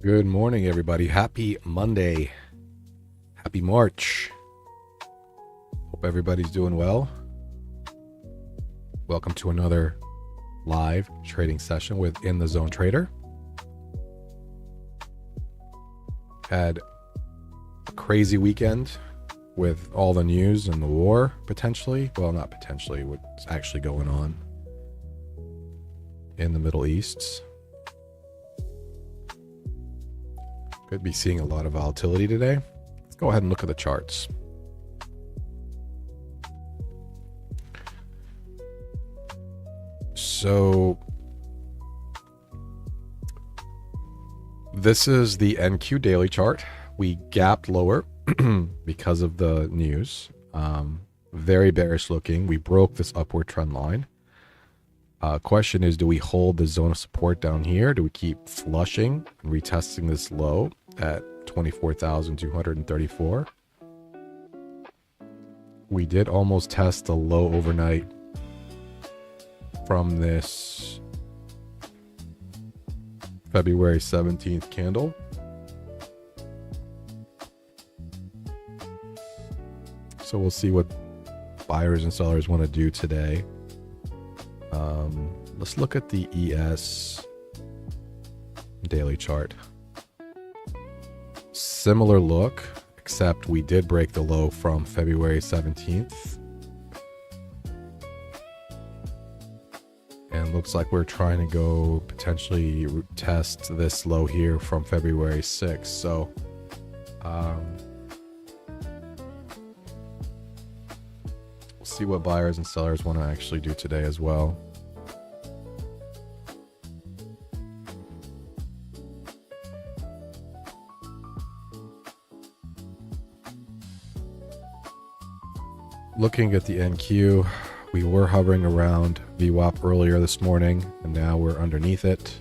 Good morning, everybody. Happy Monday. Happy March. Hope everybody's doing well. Welcome to another live trading session with In the Zone Trader. Had a crazy weekend with all the news and the war, potentially. Well, not potentially, what's actually going on in the Middle East. Could be seeing a lot of volatility today. Let's go ahead and look at the charts. So this is the NQ daily chart. We gapped lower because of the news. Very bearish looking. We broke this upward trend line. Question is, do we hold the zone of support down here? Do we keep flushing and retesting this low at 24,234? We did almost test the low overnight from this February 17th candle. So we'll see what buyers and sellers want to do today. Let's look at the ES daily chart. Similar look, except we did break the low from February 17th. And looks like we're trying to go potentially test this low here from February 6th. So we'll see what buyers and sellers want to actually do today as well. Looking at the NQ, we were hovering around VWAP earlier this morning, and now we're underneath it.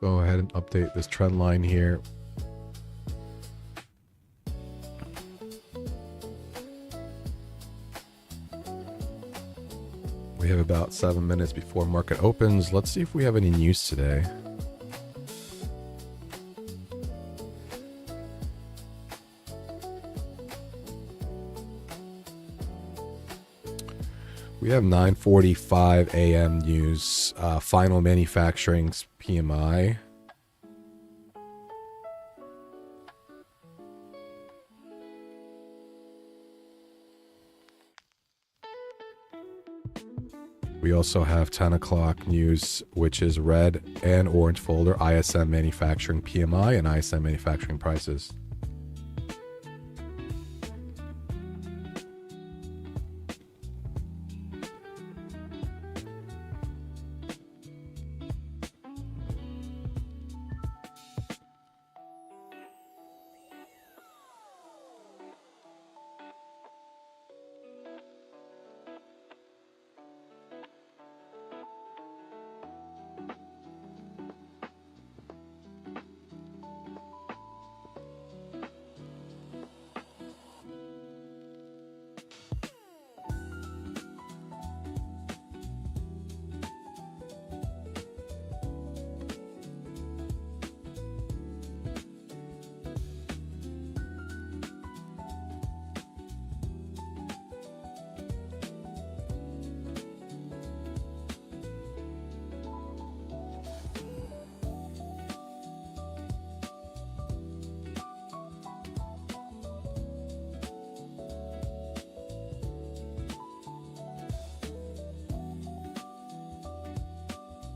Go ahead and update this trend line here. We have about 7 minutes before market opens. Let's see if we have any news today. We have 9:45 a.m. news, final manufacturing PMI. We also have 10 o'clock news, which is red and orange folder, ISM manufacturing PMI and ISM manufacturing prices.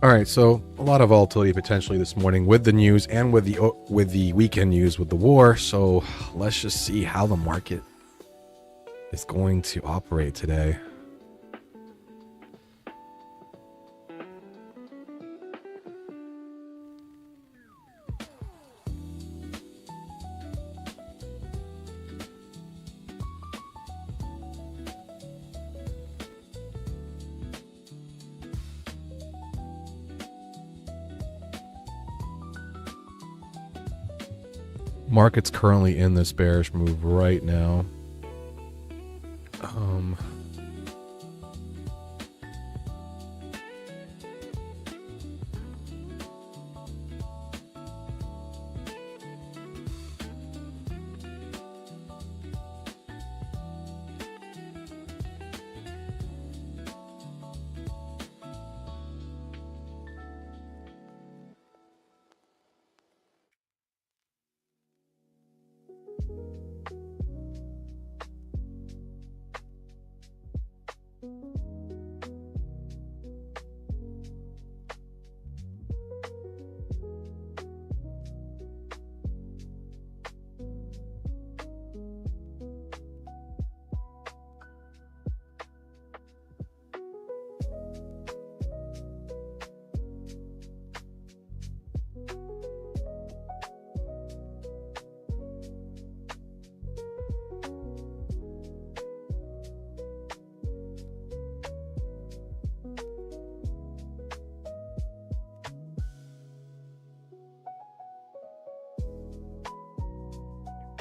All right, so a lot of volatility potentially this morning with the news and with the weekend news with the war. So let's just see how the market is going to operate today. Market's currently in this bearish move right now.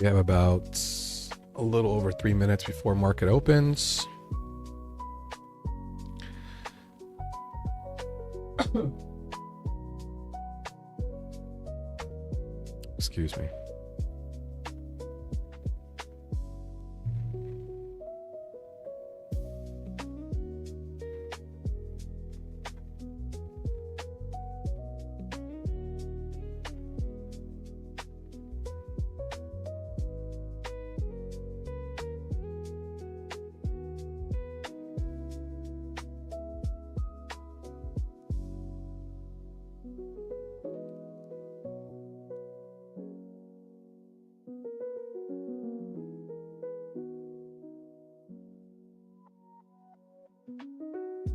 We have about a little over 3 minutes before market opens. Excuse me.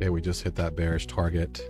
Okay, we just hit that bearish target.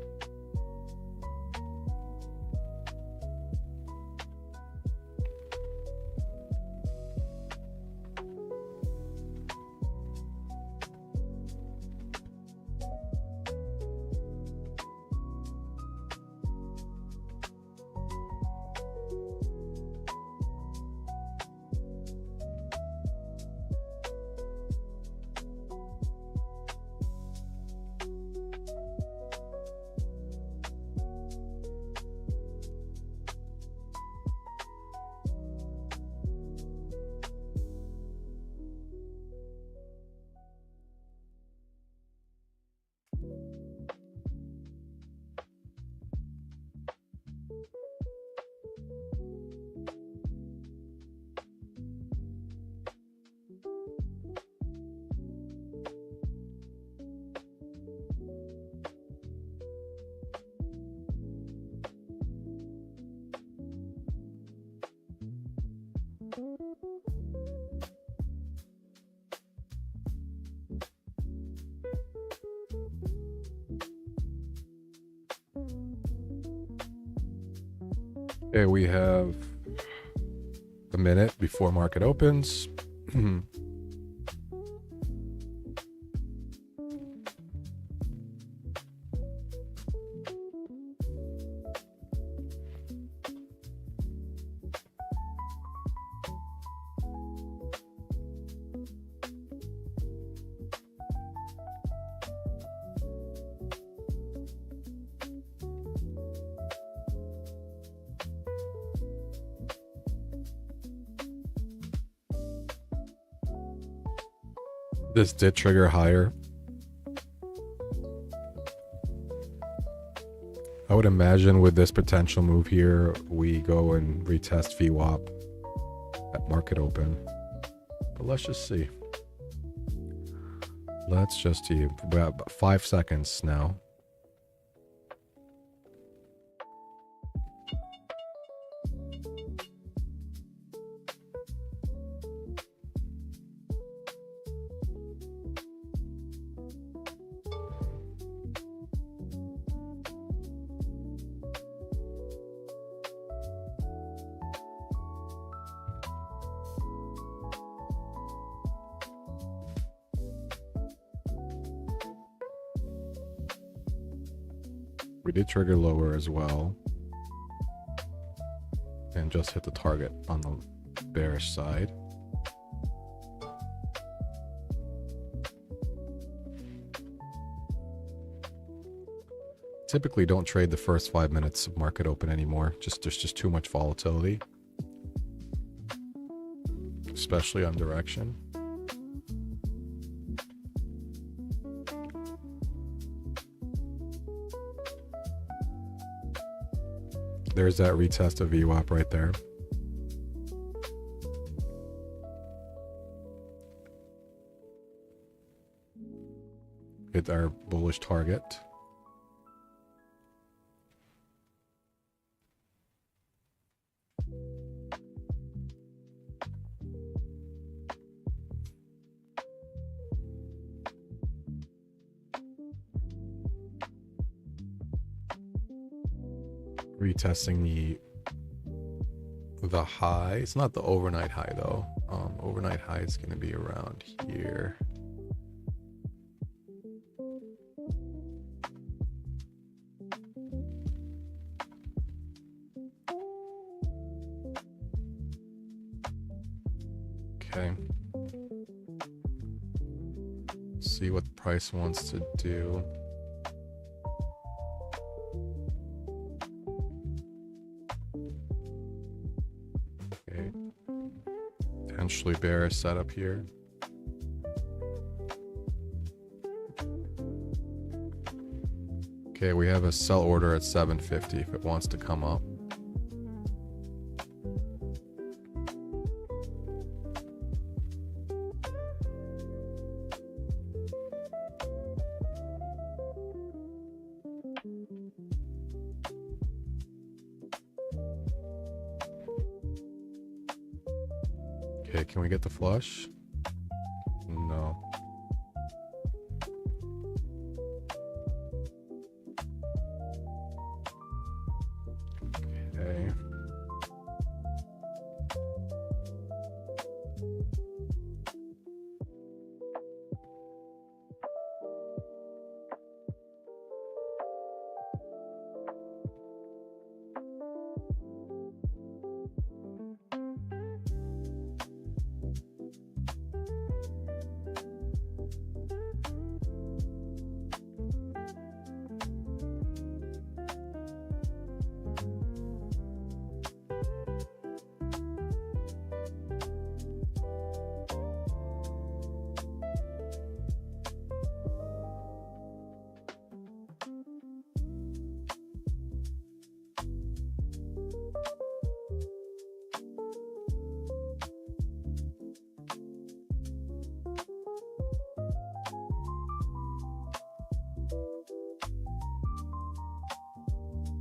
Okay, we have a minute before market opens. This did trigger higher. I would imagine with this potential move here, we go and retest VWAP at market open. But let's just see. Let's just see. We have about 5 seconds now. We did trigger lower as well and just hit the target on the bearish side. Typically don't trade the first 5 minutes of market open anymore. There's just too much volatility, especially on direction. There's that retest of VWAP right there. Hit our bullish target. Retesting the high. It's not the overnight high though. Overnight high is going to be around here. Okay. See what the price wants to do. Okay. Potentially bearish setup here. Okay, we have a sell order at 750 if it wants to come up. Okay, can we get the flush? No. Okay.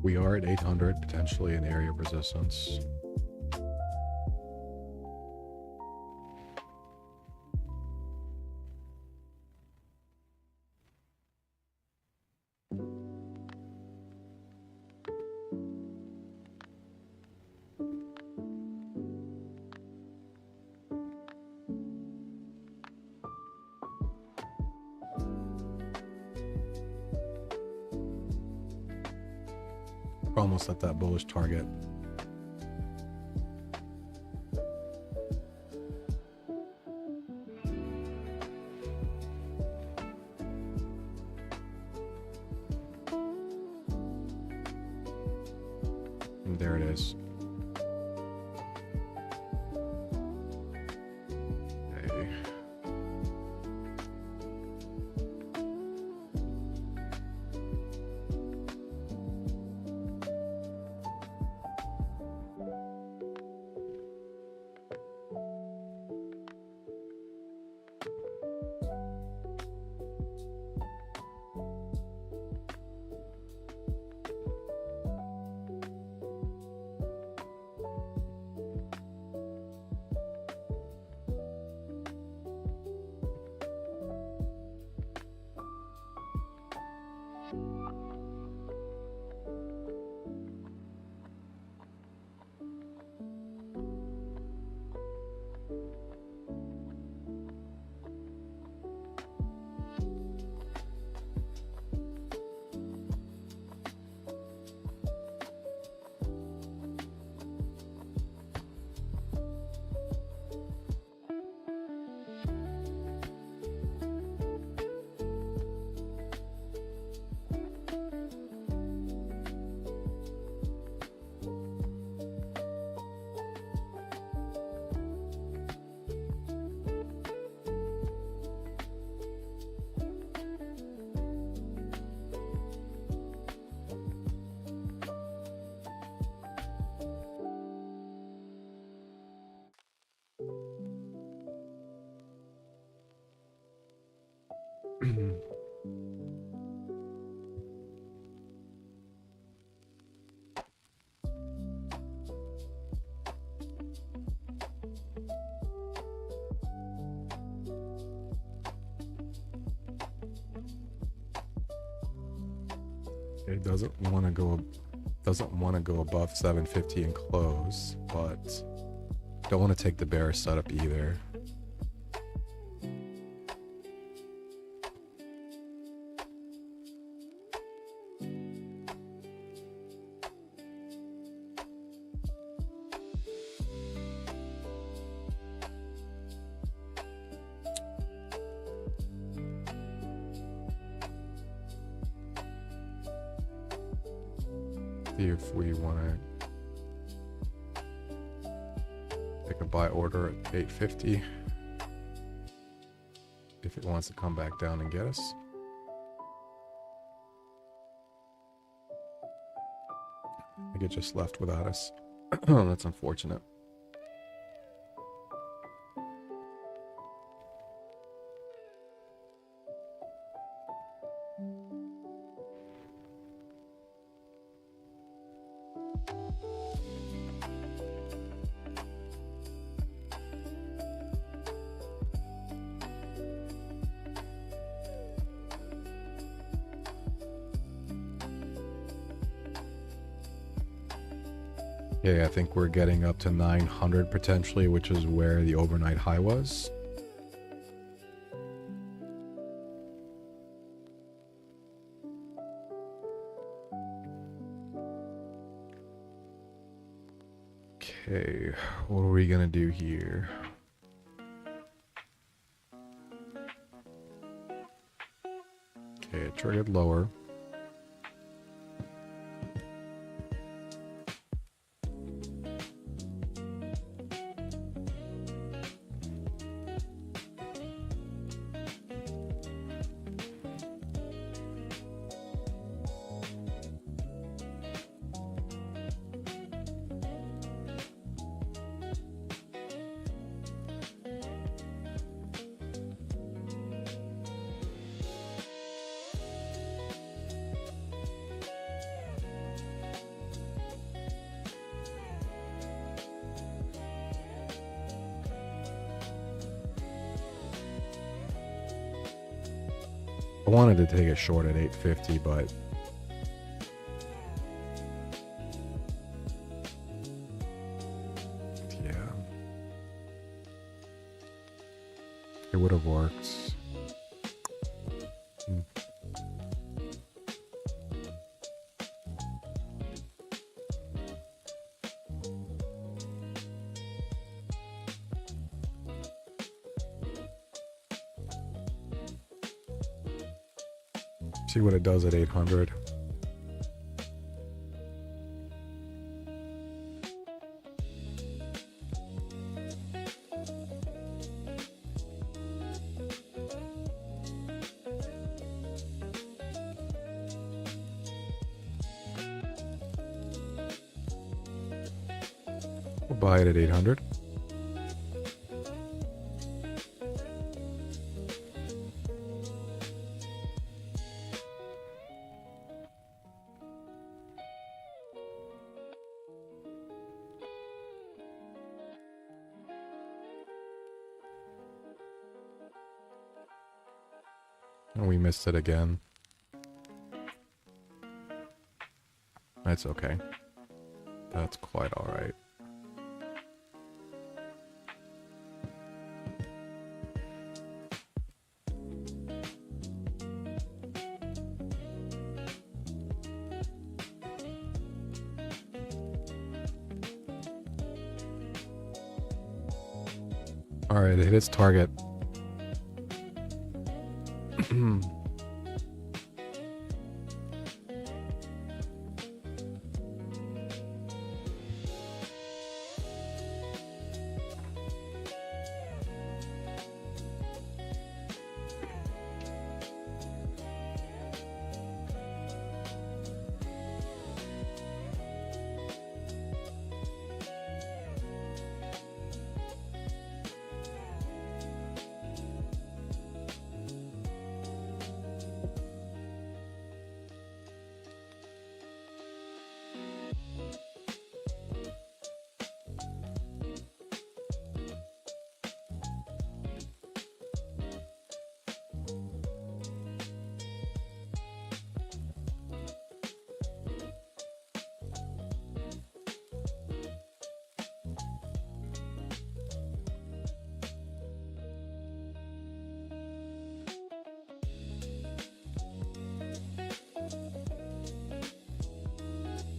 We are at 800, potentially an area of resistance. We're almost at that bullish target. And there it is. Okay. It doesn't want to go above 750 and close, but don't want to take the bearish setup either. See if we want to take a buy order at 850 if it wants to come back down and get us. I think it just left without us. That's unfortunate. Okay, I think we're getting up to 900 potentially, which is where the overnight high was. Okay, what are we gonna do here? Okay, it triggered lower. I wanted to take it short at 850, but yeah, it would have worked. See what it does at 800. We'll buy it at 800. And we missed it again. That's okay. That's quite all right. All right, it hit its target.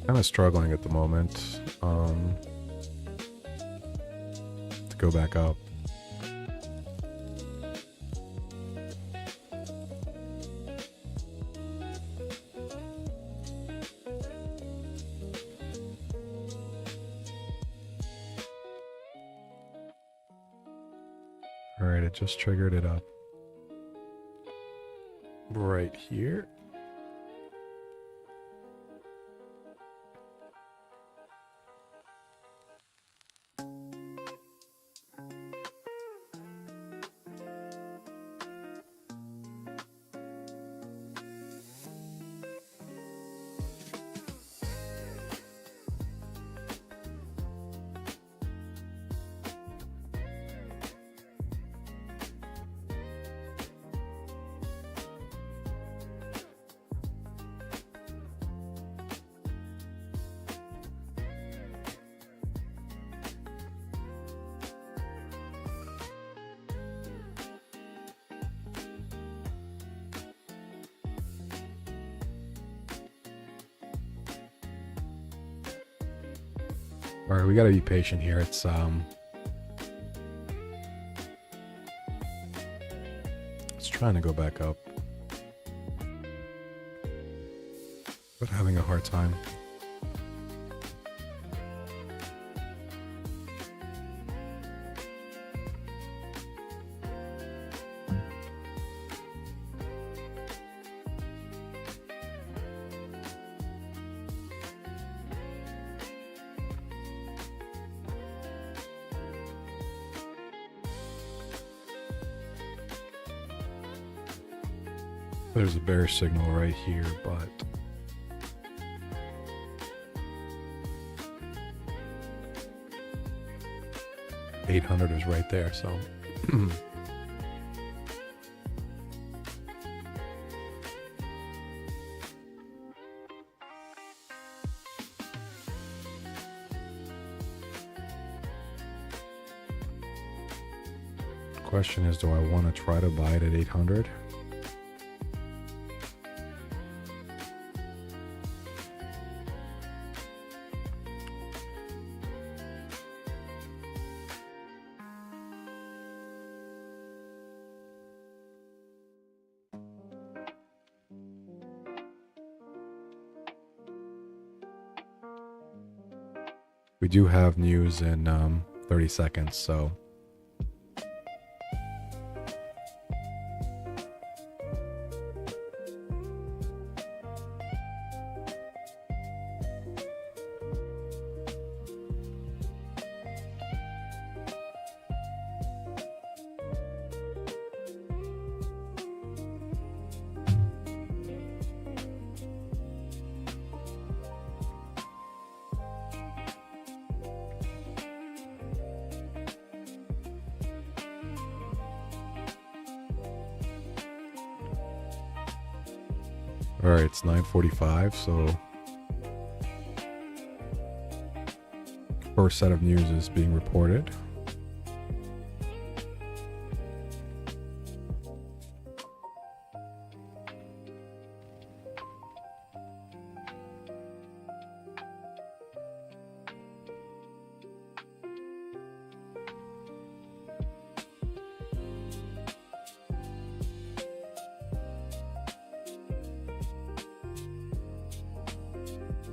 Kind of struggling at the moment to go back up. All right, it just triggered it up right here. All right, we got to be patient here. It's trying to go back up, but having a hard time. There's a bearish signal right here, but $800 is right there, so question is, do I want to try to buy it at 800? We do have news in 30 seconds, so all right, it's 9:45, so first set of news is being reported.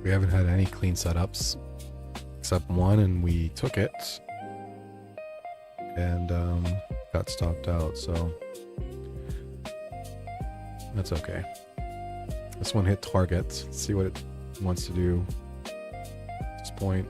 We haven't had any clean setups except one, and we took it and got stopped out, so that's okay. This one hit target. Let's see what it wants to do at this point.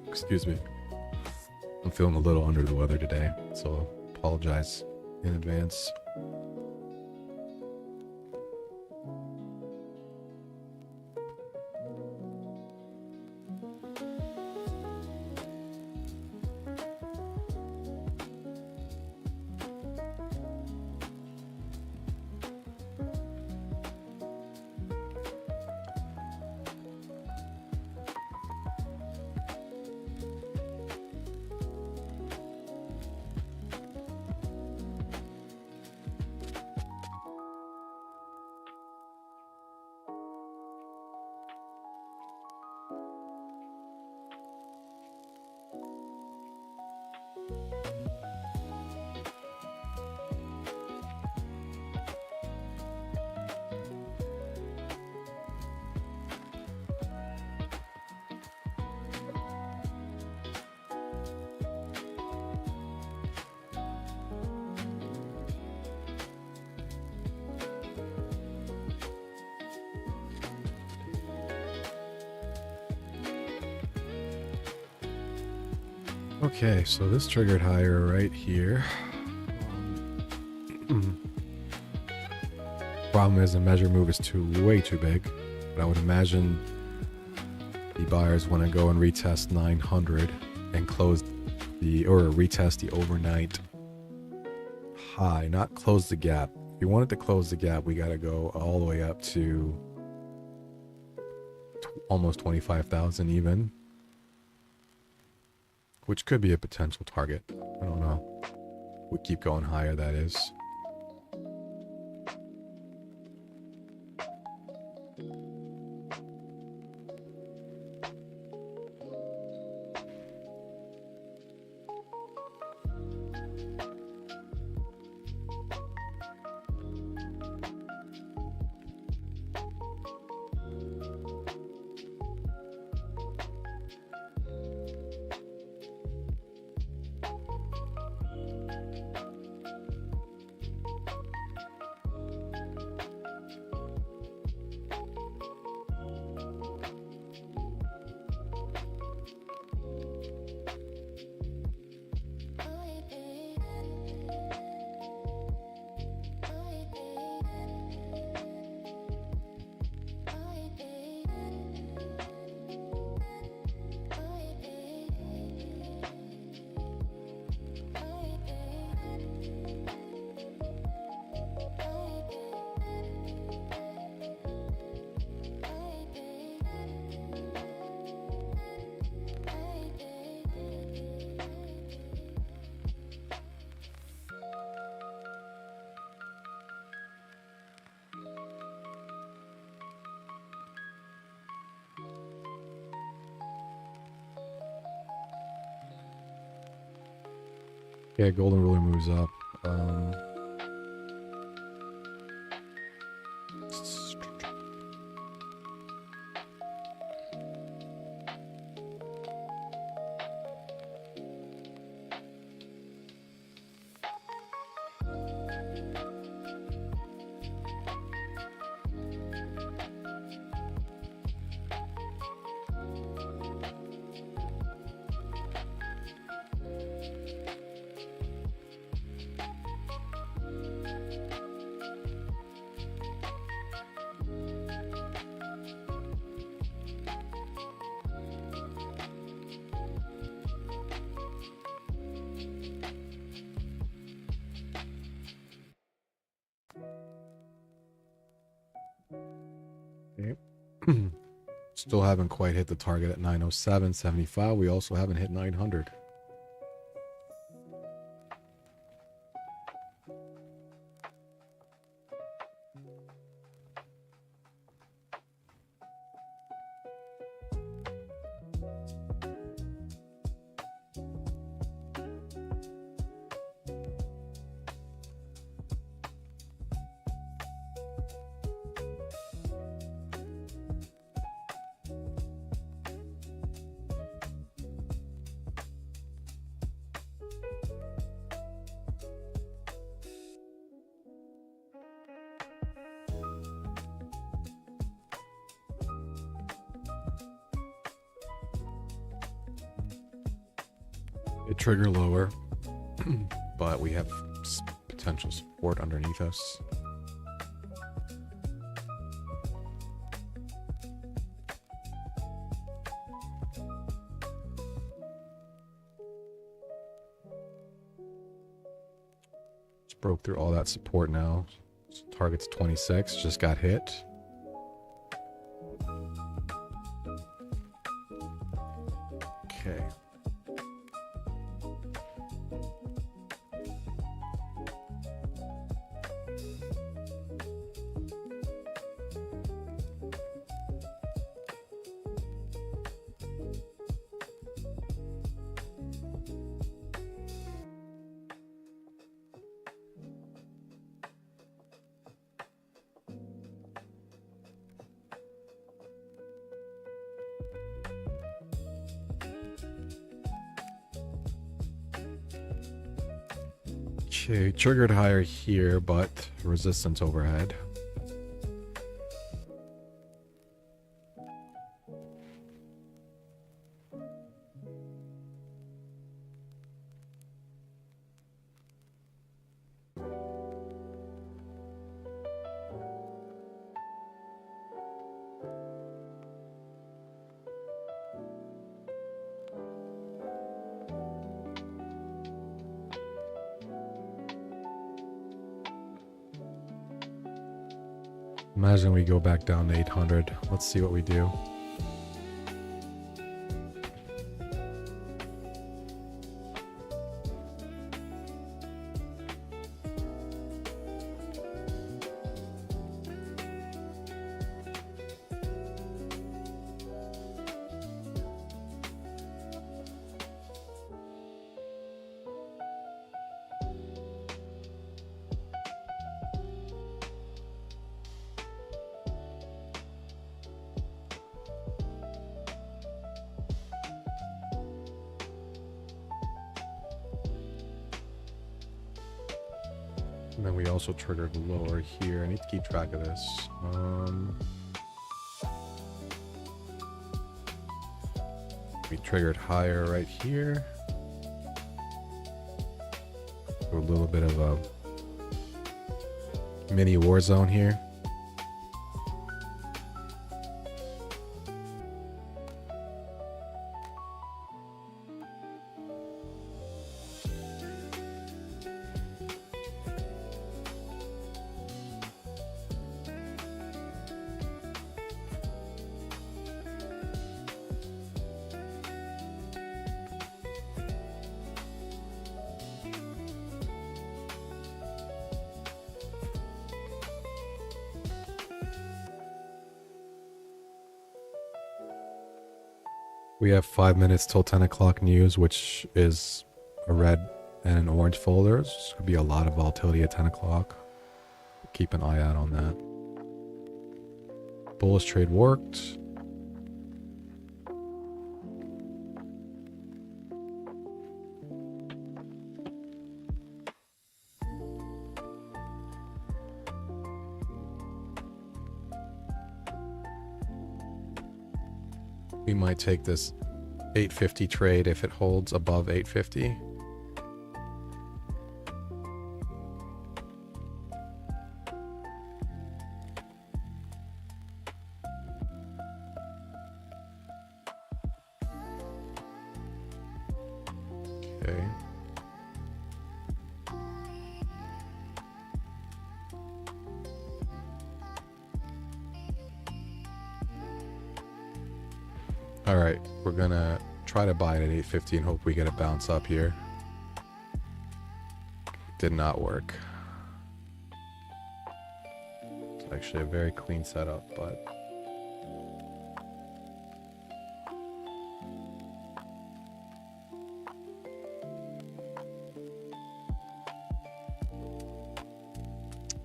Excuse me. I'm feeling a little under the weather today, so apologize in advance. Okay, so this triggered higher right here. Problem is the measure move is way too big, but I would imagine the buyers want to go and retest 900 and close retest the overnight high, not close the gap. If you wanted to close the gap, we got to go all the way up to almost 25,000 even, which could be a potential target. I don't know. We keep going higher, that is. Yeah, golden really moves up. Still haven't quite hit the target at 907.75. We also haven't hit 900. It trigger lower, but we have potential support underneath us. Just broke through all that support now. Target's 26, just got hit. Okay. Okay, triggered higher here, but resistance overhead. Imagine we go back down to 800. Let's see what we do. And then we also triggered lower here. I need to keep track of this. We triggered higher right here. A little bit of a mini war zone here. We have 5 minutes till 10 o'clock news, which is a red and an orange folder. There's going to be a lot of volatility at 10 o'clock. Keep an eye out on that. Bullish trade worked. We might take this 850 trade if it holds above 850. Okay. All right, we're gonna try to buy it at 850 and hope we get a bounce up here. Did not work. It's actually a very clean setup, but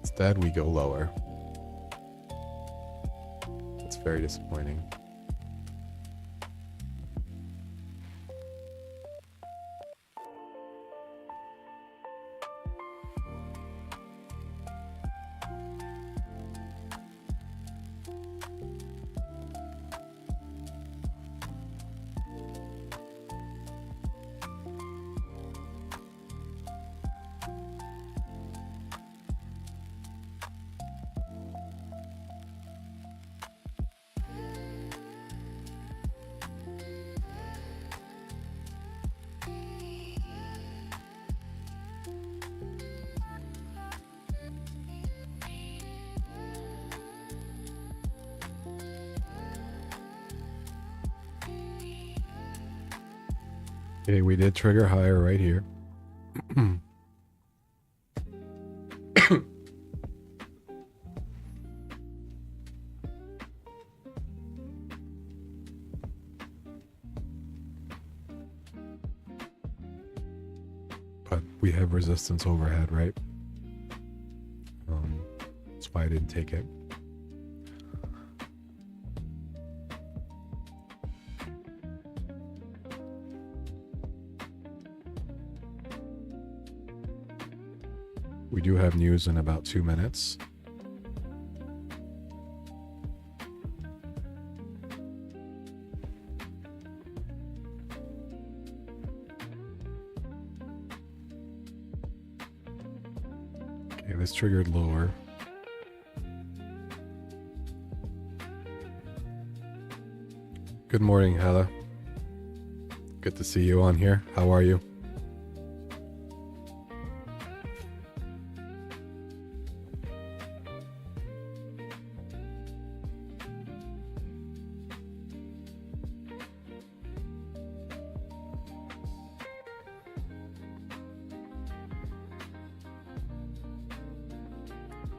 instead we go lower. It's very disappointing. Okay, we did trigger higher right here. But we have resistance overhead, right? That's why I didn't take it. We do have news in about 2 minutes. Okay, this triggered lower. Good morning, Hella. Good to see you on here. How are you?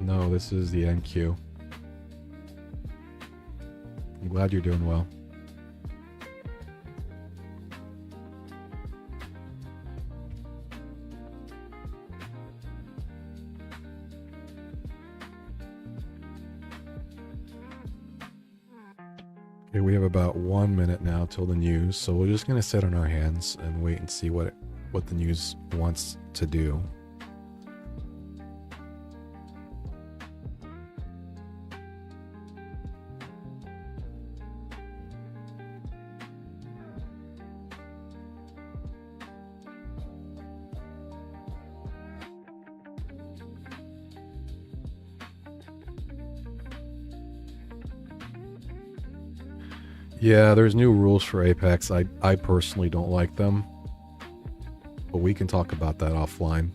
No, this is the NQ. I'm glad you're doing well. Okay, we have about 1 minute now till the news, so we're just gonna sit on our hands and wait and see what the news wants to do. Yeah, there's new rules for Apex. I personally don't like them, but we can talk about that offline.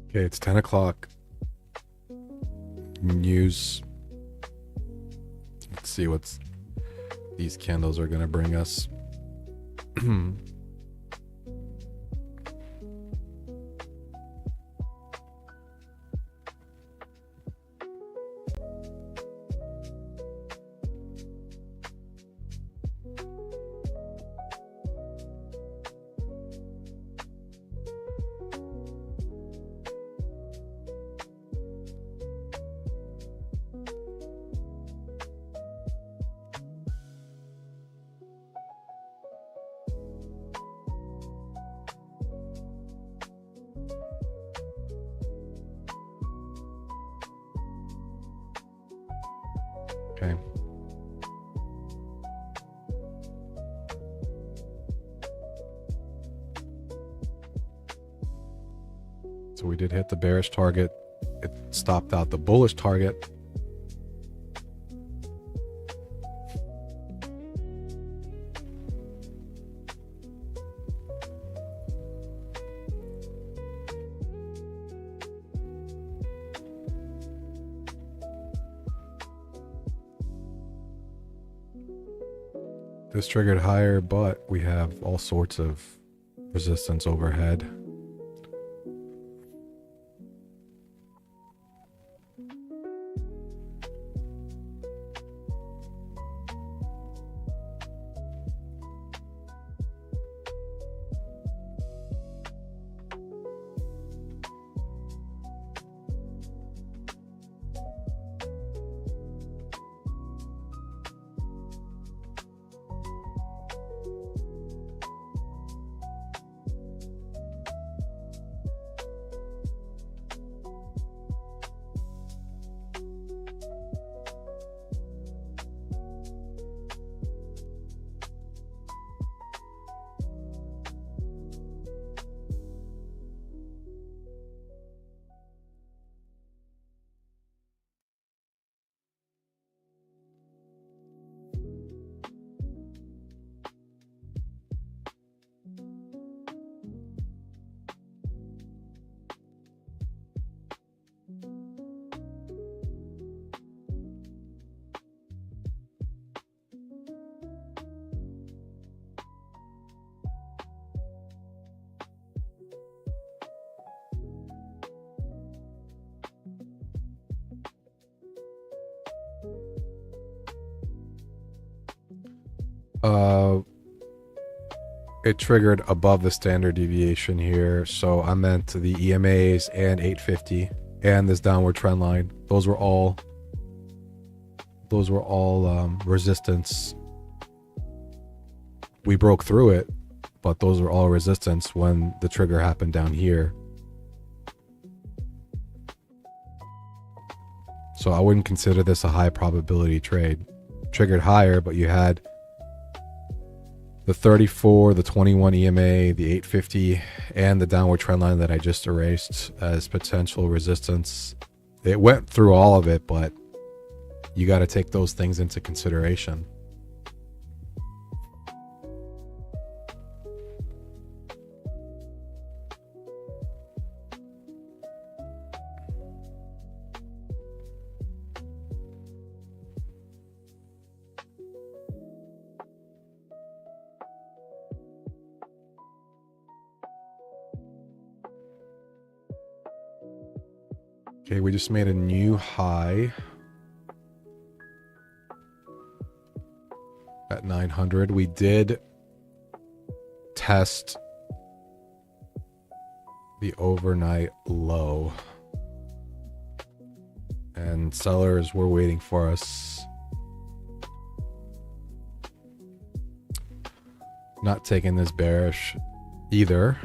Okay, it's 10 o'clock. News. Let's see what these candles are going to bring us. Okay. So we did hit the bearish target. It stopped out the bullish target. This triggered higher, but we have all sorts of resistance overhead. It triggered above the standard deviation here, so I meant the EMAs and 850 and this downward trend line. Those were all resistance. We broke through it, but those were all resistance when the trigger happened down here. So I wouldn't consider this a high probability trade. Triggered higher, but you had the 34, the 21 EMA, the 850, and the downward trend line that I just erased as potential resistance. It went through all of it, but you got to take those things into consideration. Okay, we just made a new high at 900. We did test the overnight low, and sellers were waiting for us. Not taking this bearish either.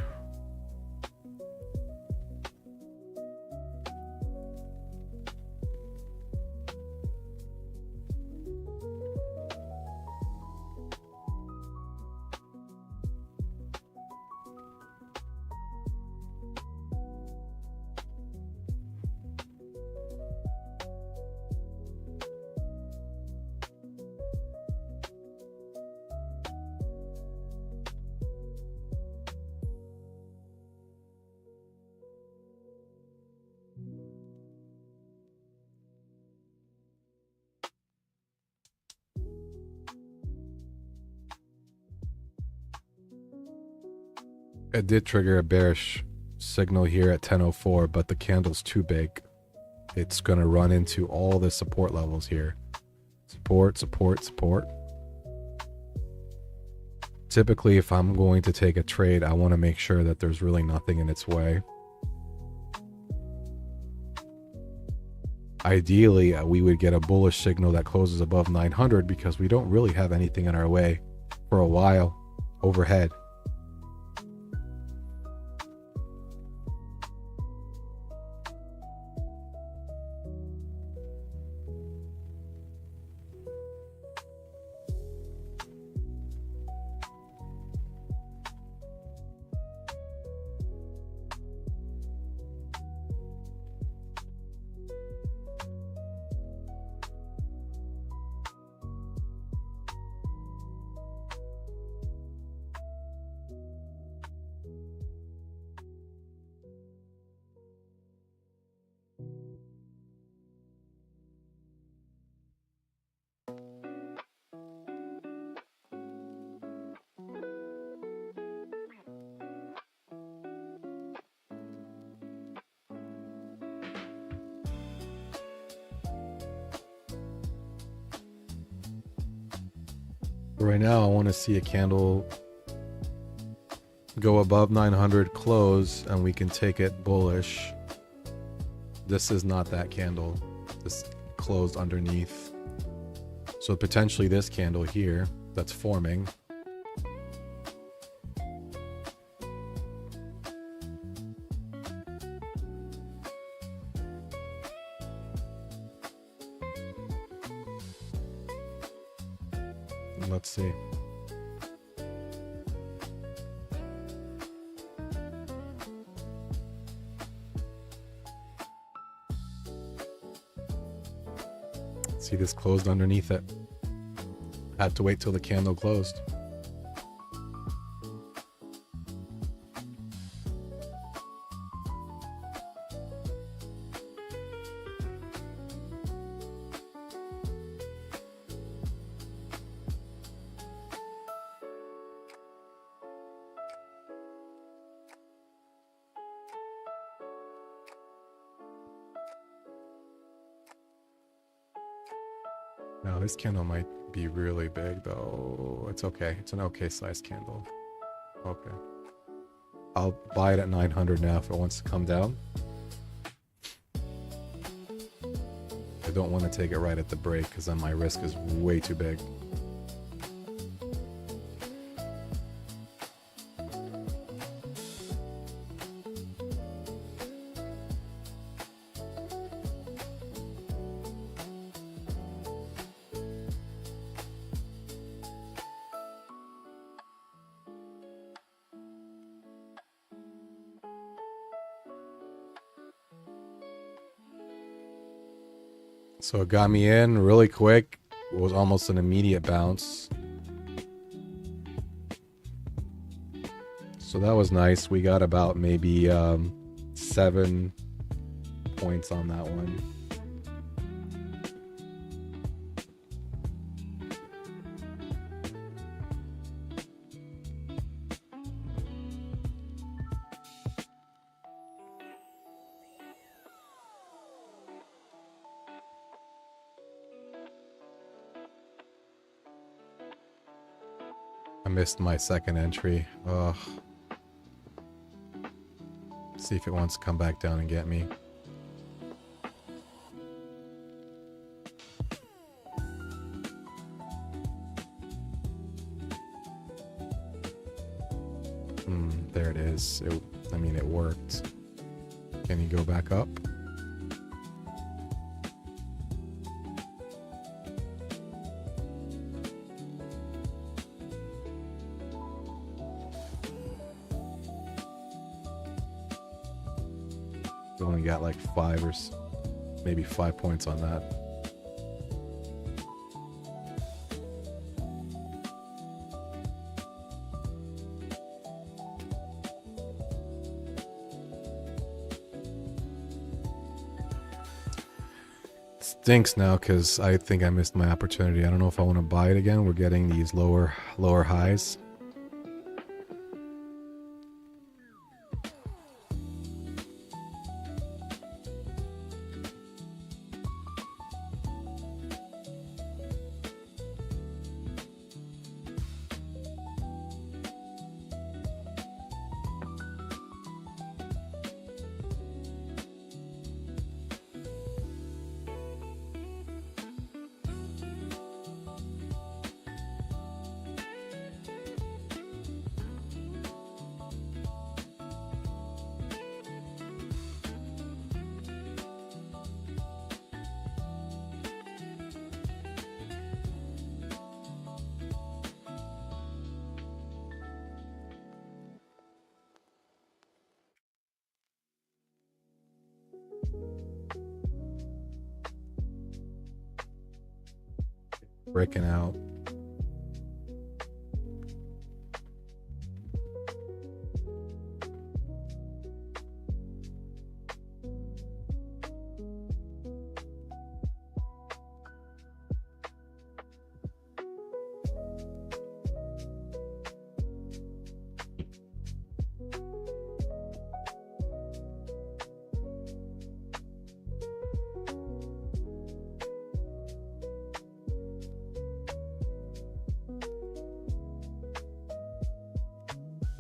It did trigger a bearish signal here at 10:04, but the candle's too big. It's going to run into all the support levels here. Support, support, support. Typically, if I'm going to take a trade, I want to make sure that there's really nothing in its way. Ideally, we would get a bullish signal that closes above 900 because we don't really have anything in our way for a while overhead. Right now, I want to see a candle go above 900, close, and we can take it bullish. This is not that candle. This closed underneath. So potentially this candle here that's forming. Let's see. See, this closed underneath it. Had to wait till the candle closed. Now this candle might be really big though. It's okay. It's an okay sized candle. Okay. I'll buy it at 900 now if it wants to come down. I don't want to take it right at the break because then my risk is way too big. So it got me in really quick. It was almost an immediate bounce. So that was nice. We got about maybe 7 points on that one. I missed my second entry. Ugh. See if it wants to come back down and get me. There it is. I mean, it worked. Can you go back up? We only got like 5 or maybe 5 points on that. Stinks now because I think I missed my opportunity. I don't know if I want to buy it again. We're getting these lower highs. Breaking out.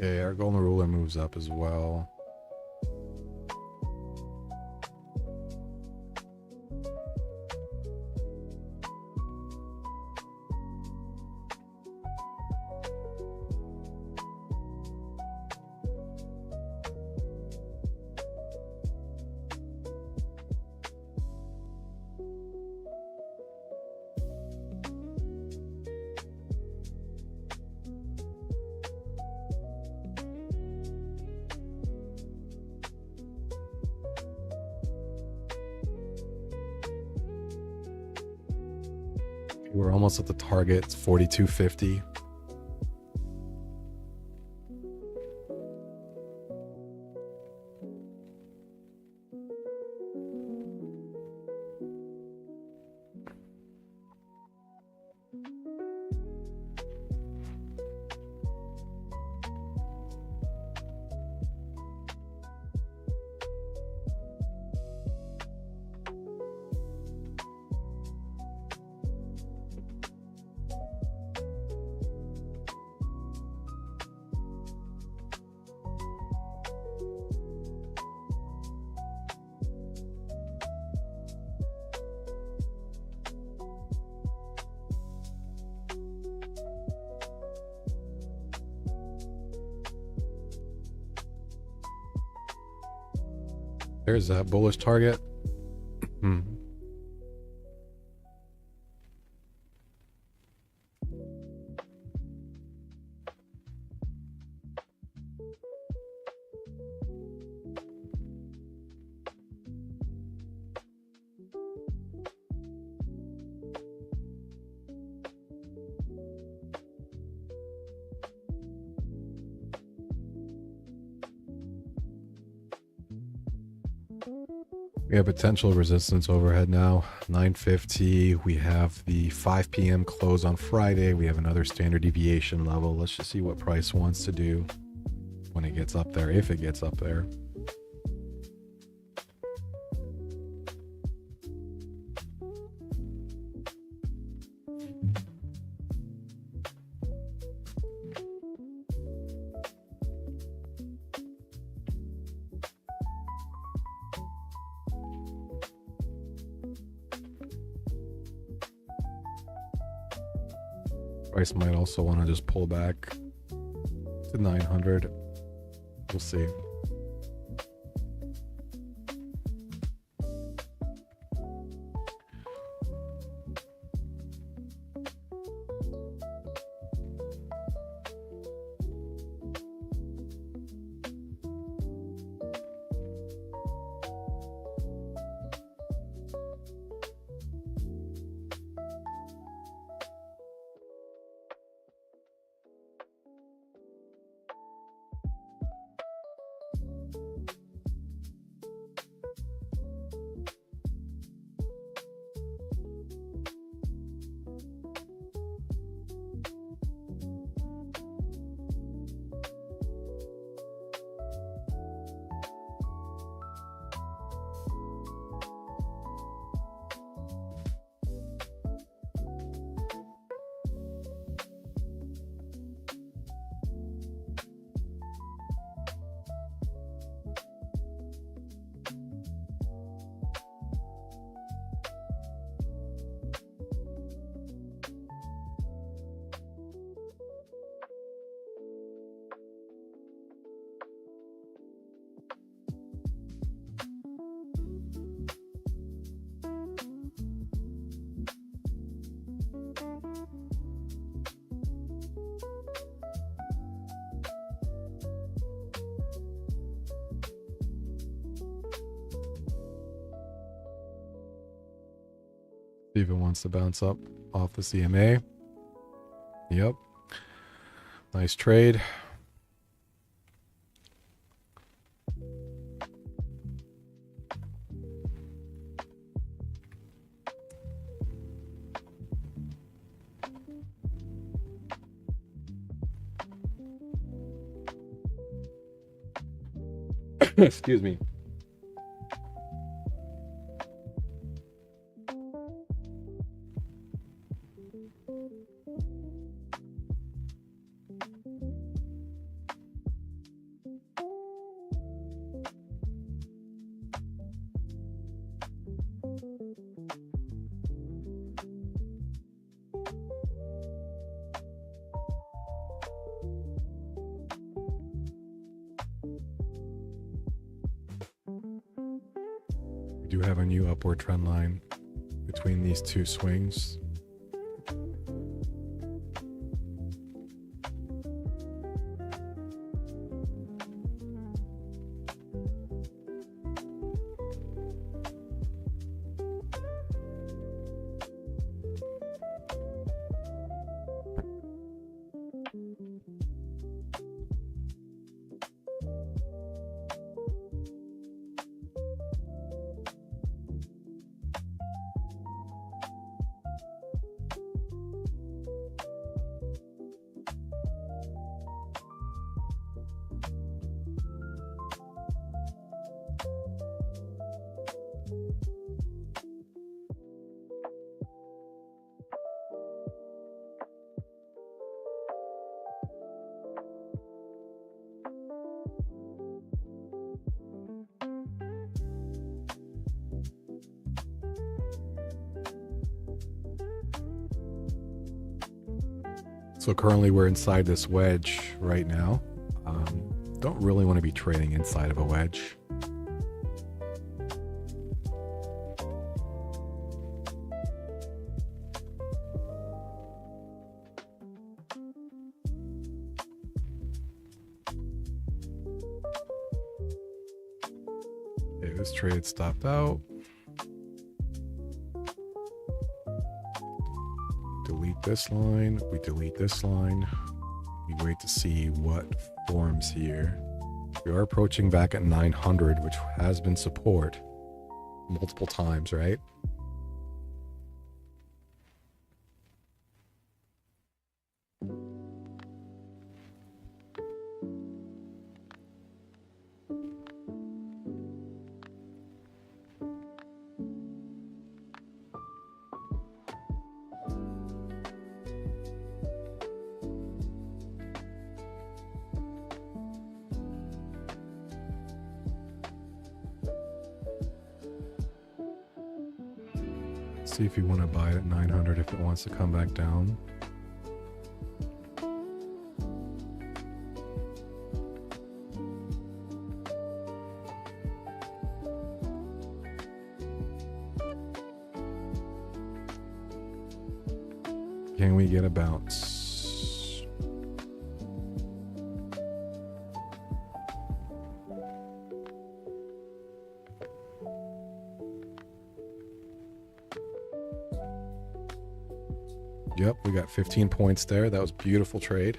Okay, our golden ruler moves up as well. We're almost at the target. It's 42.50. There's that bullish target. We have potential resistance overhead now, 950. We have the 5 p.m. close on Friday. We have another standard deviation level. Let's just see what price wants to do when it gets up there, if it gets up there. Price might also want to just pull back to 900. We'll see. See if it wants to bounce up off the CMA. Yep. Nice trade. Excuse me. We do have a new upward trend line between these two swings. So currently we're inside this wedge right now. Don't really want to be trading inside of a wedge. Okay, this trade stopped out. Delete this line. We delete this line. We wait to see what forms here. We are approaching back at 900, which has been support multiple times, right? See if you want to buy it at 900 if it wants to come back down. Can we get a bounce? Yep, we got 15 points there. That was a beautiful trade.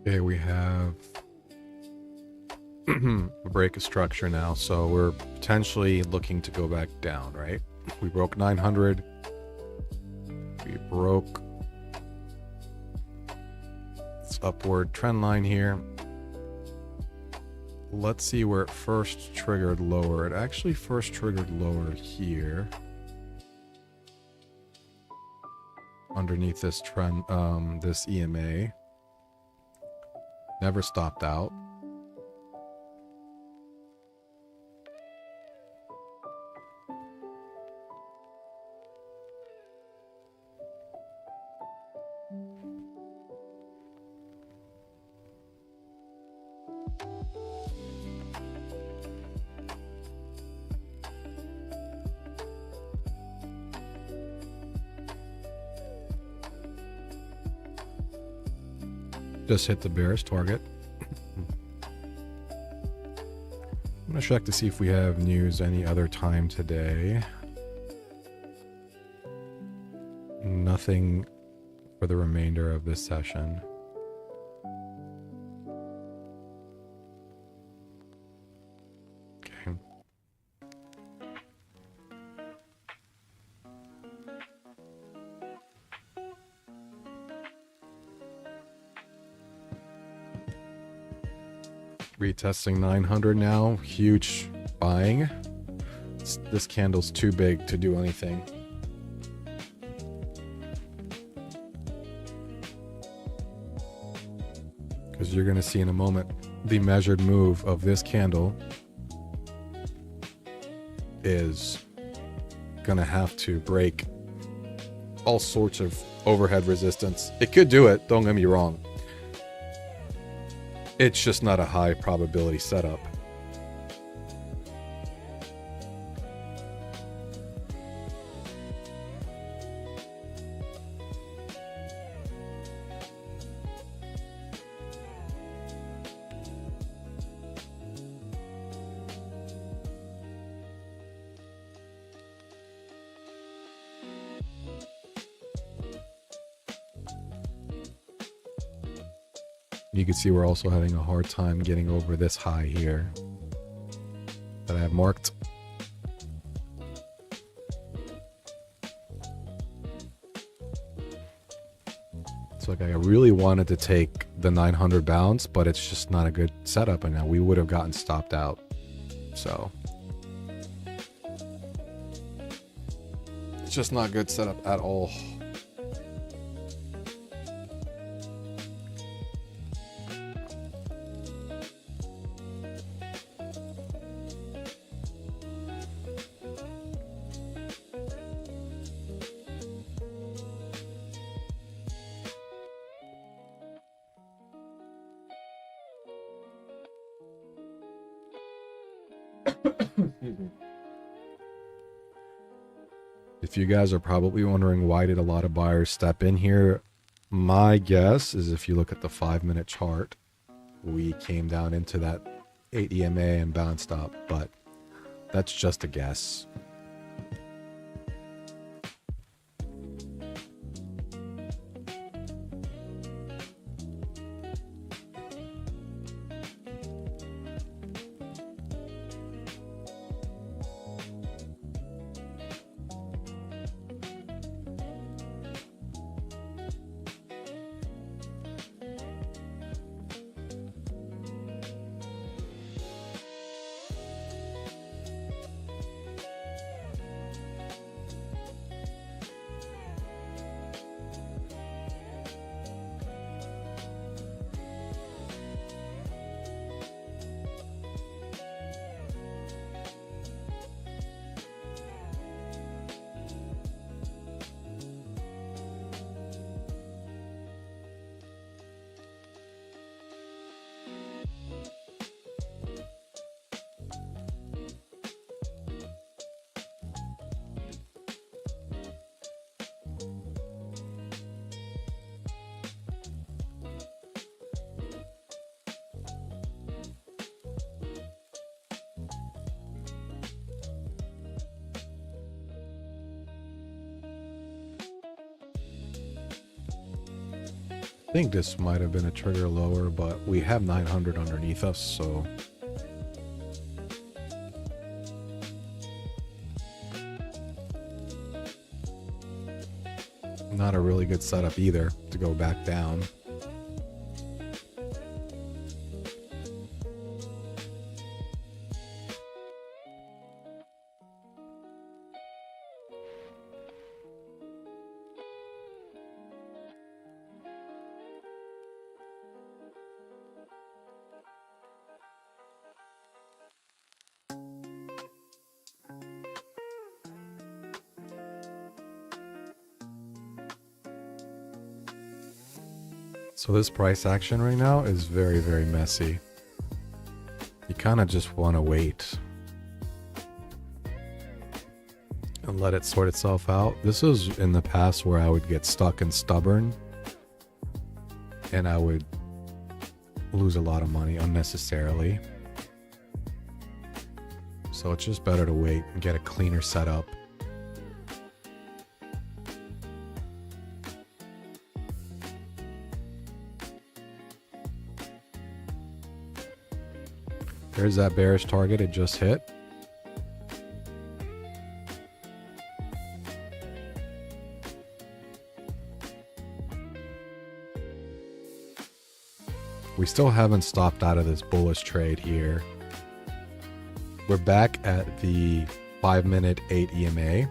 Okay, we have a break of structure now, so we're potentially looking to go back down, right? We broke 900. We broke this upward trend line here. Let's see where it first triggered lower. It actually first triggered lower here. Underneath this trend, this EMA. Never stopped out. Just hit the bearish target. I'm going to check to see if we have news any other time today. Nothing for the remainder of this session. Okay. Retesting 900 now. Huge buying. This candle's too big to do anything. Because you're going to see in a moment the measured move of this candle is gonna have to break all sorts of overhead resistance. It could do it, don't get me wrong. It's just not a high probability setup. You can see we're also having a hard time getting over this high here that I have marked. So like I really wanted to take the 900 bounce, but it's just not a good setup, and now we would have gotten stopped out. So it's just not a good setup at all. If you guys are probably wondering why did a lot of buyers step in here, my guess is if you look at the 5-minute chart, we came down into that 8 EMA and bounced up, but that's just a guess. I think this might have been a trigger lower, but we have 900 underneath us, so not a really good setup either to go back down. So this price action right now is very, very messy. You kind of just want to wait and let it sort itself out. This was in the past where I would get stuck and stubborn and I would lose a lot of money unnecessarily. So it's just better to wait and get a cleaner setup. There's that bearish target it just hit. We still haven't stopped out of this bullish trade here. We're back at the 5-minute 8 EMA.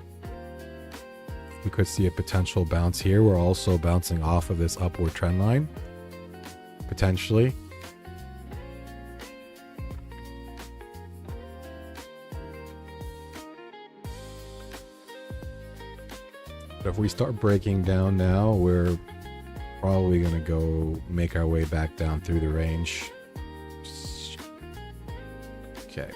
We could see a potential bounce here. We're also bouncing off of this upward trend line, potentially. But if we start breaking down now, we're probably going to go make our way back down through the range. Okay.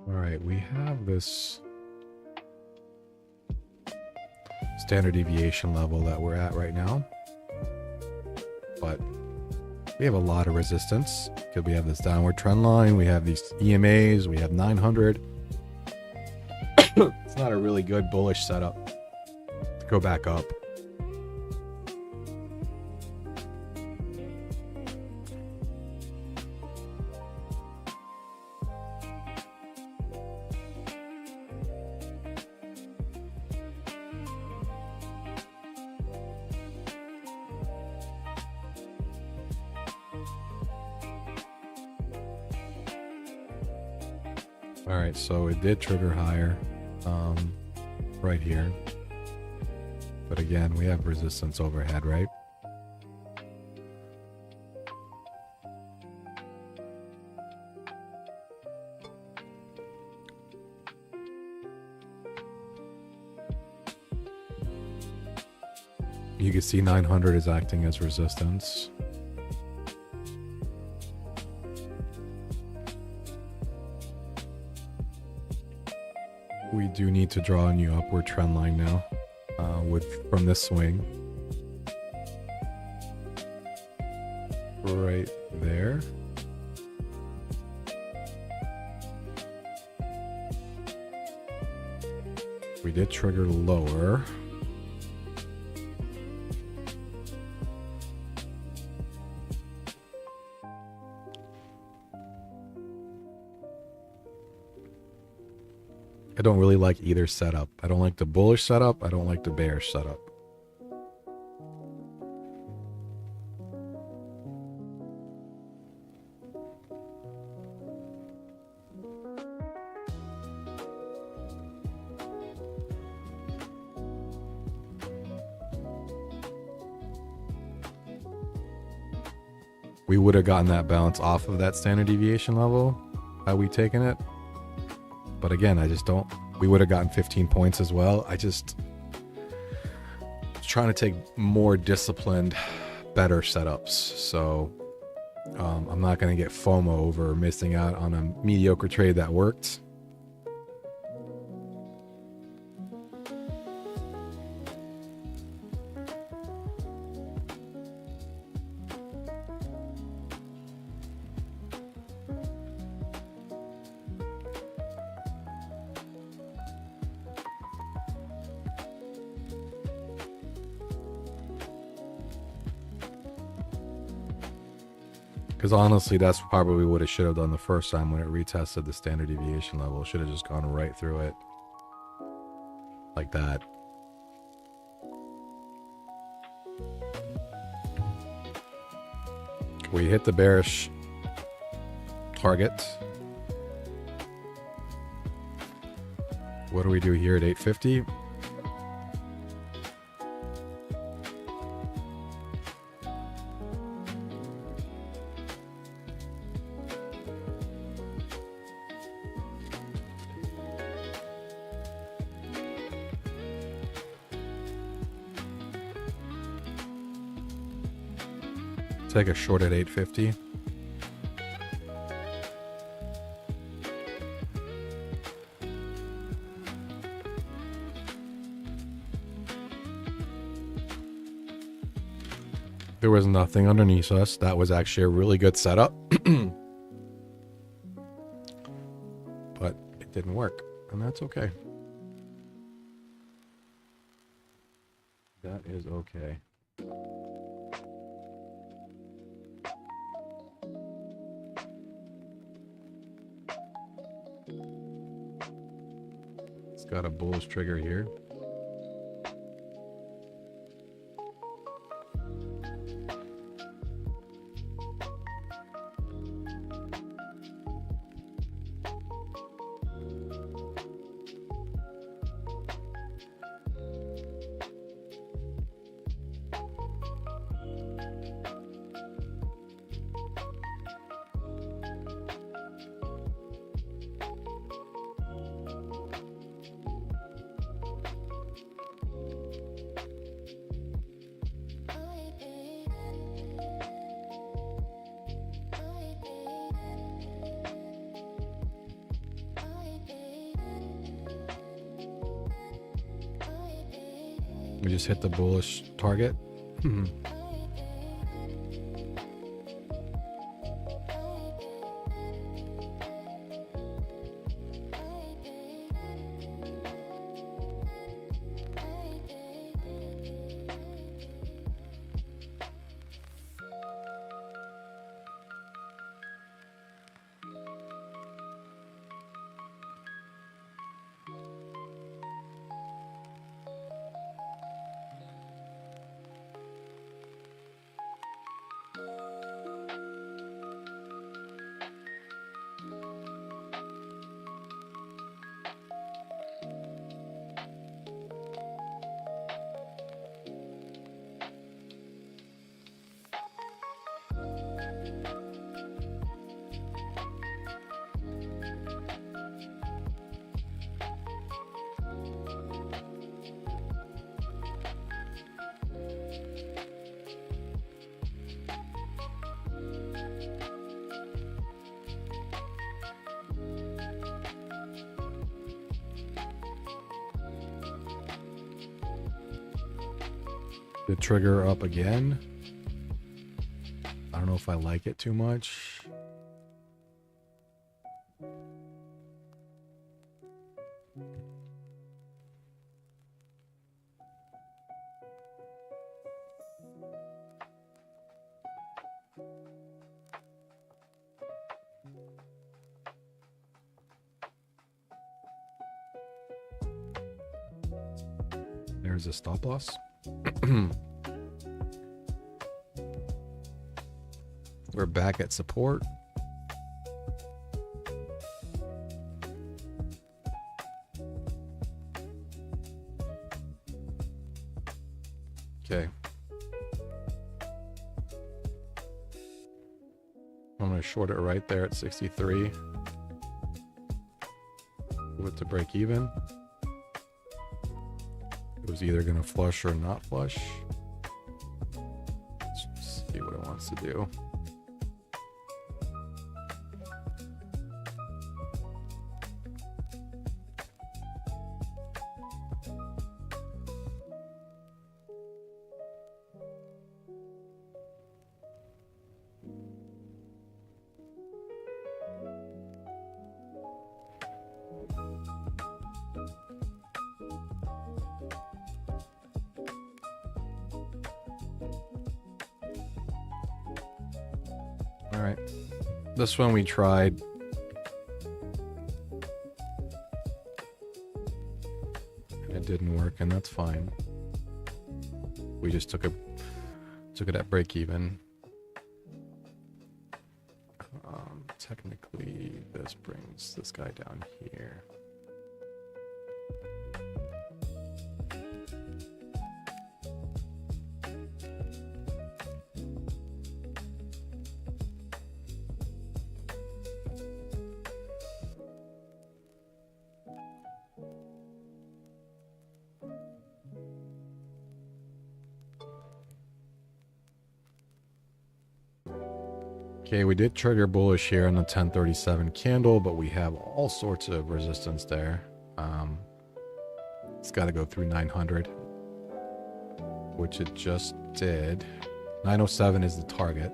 All right, we have this standard deviation level that we're at right now, but we have a lot of resistance because we have this downward trend line, we have these EMAs, we have 900. It's not a really good bullish setup to go back up. All right, so it did trigger higher right here. But again, we have resistance overhead, right? You can see 900 is acting as resistance. We do need to draw a new upward trend line now from this swing. Right there. We did trigger lower. I don't really like either setup. I don't like the bullish setup. I don't like the bearish setup. We would have gotten that bounce off of that standard deviation level had we taken it. But again, I just don't. We would have gotten 15 points as well. I just was trying to take more disciplined, better setups. So I'm not going to get FOMO over missing out on a mediocre trade that worked. Because honestly, that's probably what it should have done the first time when it retested the standard deviation level. It should have just gone right through it. Like that. We hit the bearish target. What do we do here at 850? Take a short at 850. There was nothing underneath us. That was actually a really good setup. But it didn't work, and that's okay. That That is okay. It's got a bullish trigger here. We just hit the bullish target. The trigger up again. I don't know if I like it too much. There's a stop loss. We're back at support. Okay. I'm going to short it right there at 63. Move it to break even. It was either going to flush or not flush. Let's see what it wants to do. All right, this one we tried. And it didn't work, and that's fine. We just took it at break even. Technically, this brings this guy down here. Okay, we did trigger bullish here on the 1037 candle, but we have all sorts of resistance there. It's got to go through 900, which it just did. 907 is the target.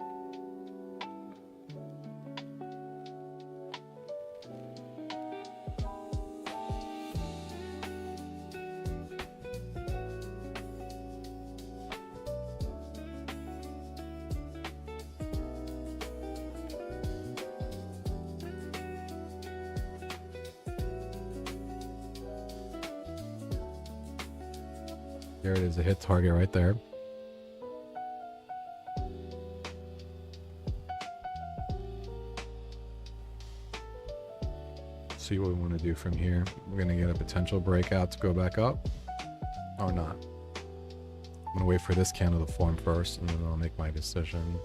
There it is, a hit target right there. See what we want to do from here. We're going to get a potential breakout to go back up or not. I'm going to wait for this candle to form first and then I'll make my decision.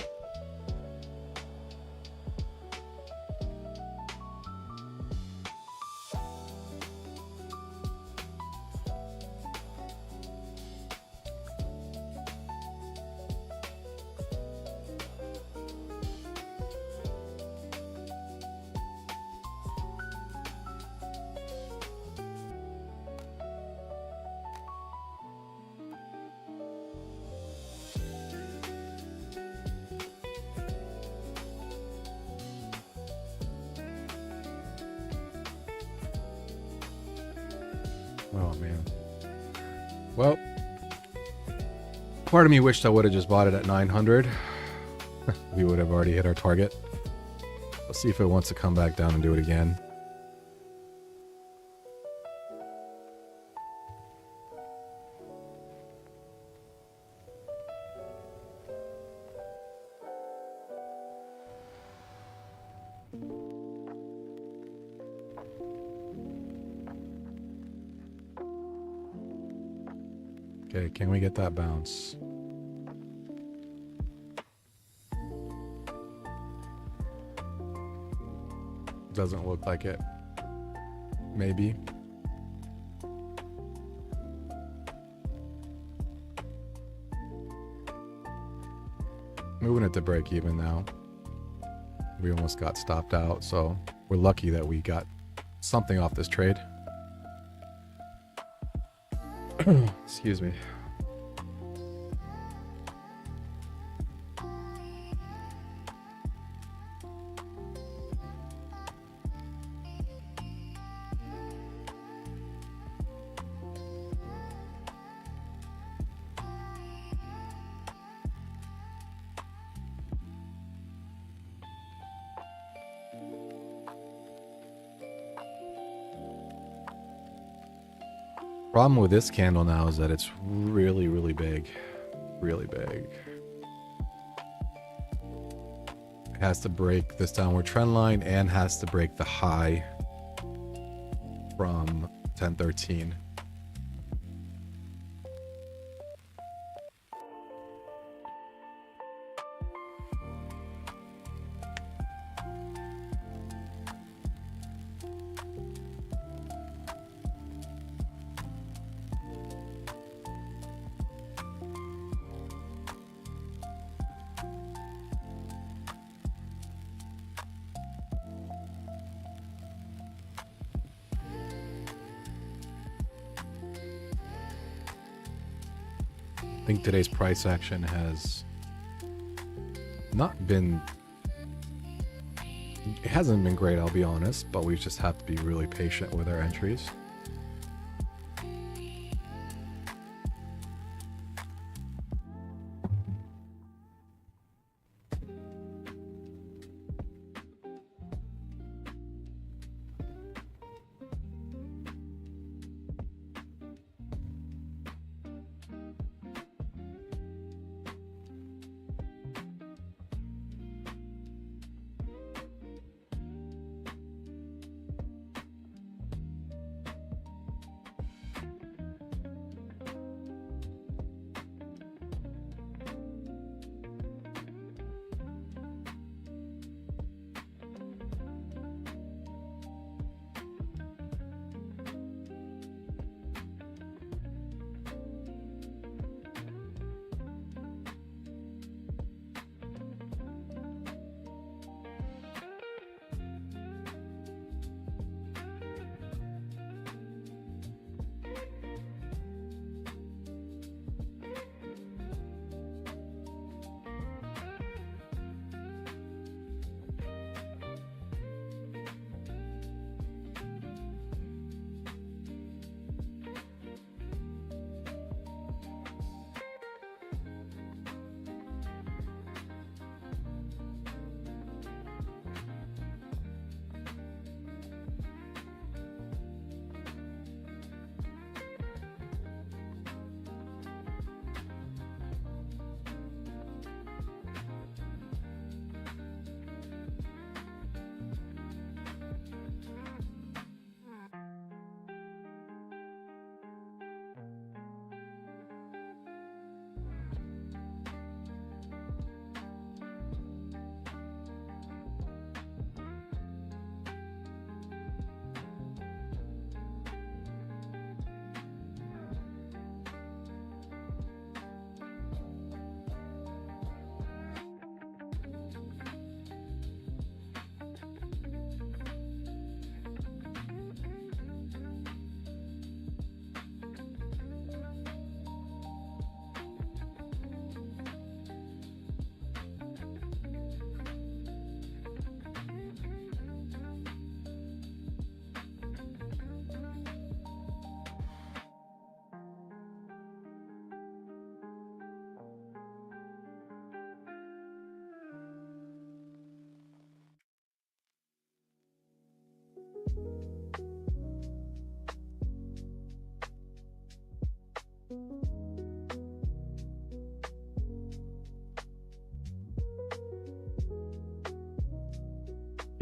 Oh man. Well, part of me wished I would have just bought it at 900. We would have already hit our target. Let's see if it wants to come back down and do it again. Okay, can we get that bounce? Doesn't look like it. Maybe. Moving it to break even now. We almost got stopped out, so we're lucky that we got something off this trade. Excuse me. Problem with this candle now is that it's really, really big. Really big. It has to break this downward trend line and has to break the high from 1013. I think today's price action has not been, it hasn't been great, I'll be honest, but we just have to be really patient with our entries.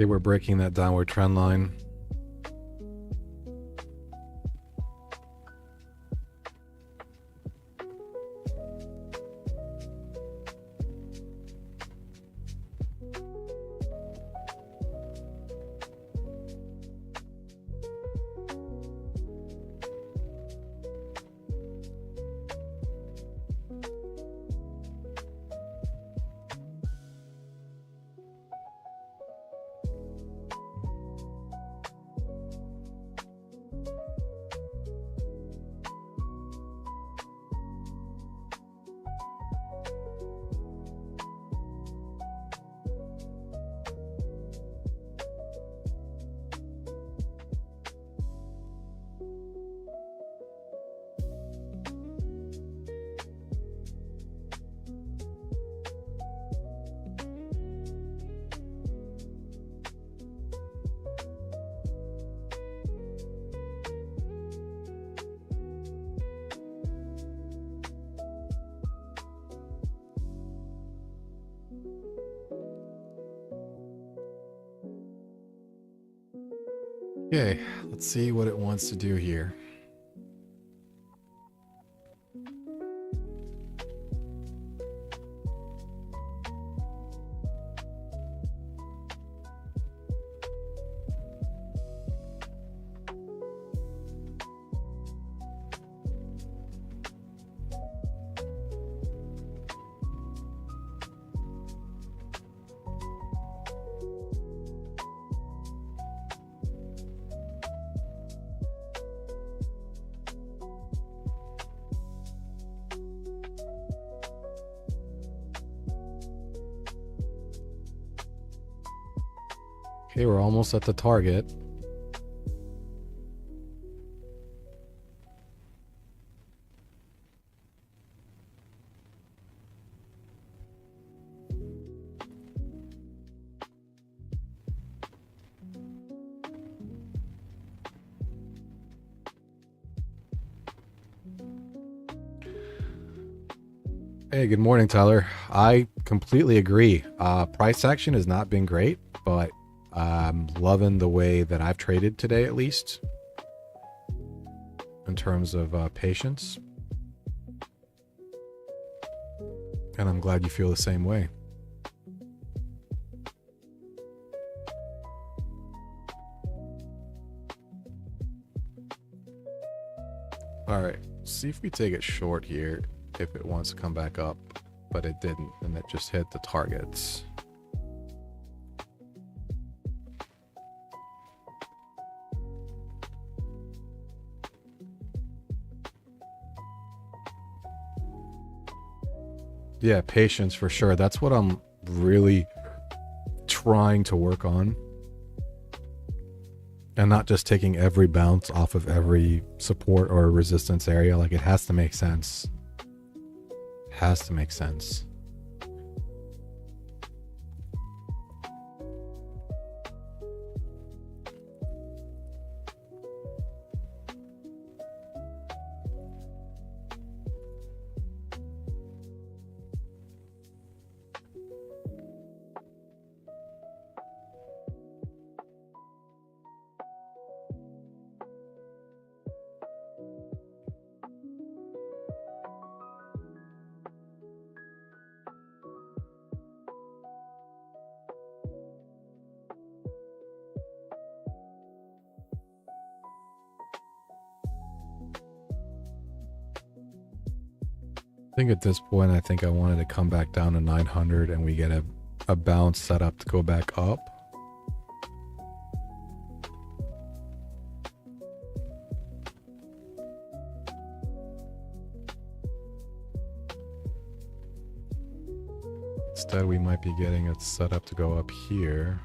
Okay, we're breaking that downward trend line. Okay, let's see what it wants to do here. Okay, we're almost at the target. Hey, good morning, Tyler. I completely agree. Price action has not been great, but I'm loving the way that I've traded today, at least in terms of patience. And I'm glad you feel the same way. All right, see if we take it short here, if it wants to come back up, but it didn't, and it just hit the targets. Yeah, patience for sure. That's what I'm really trying to work on. And not just taking every bounce off of every support or resistance area. Like, it has to make sense. It has to make sense. I think at this point, I think I wanted to come back down to 900 and we get a bounce set up to go back up. Instead, we might be getting it set up to go up here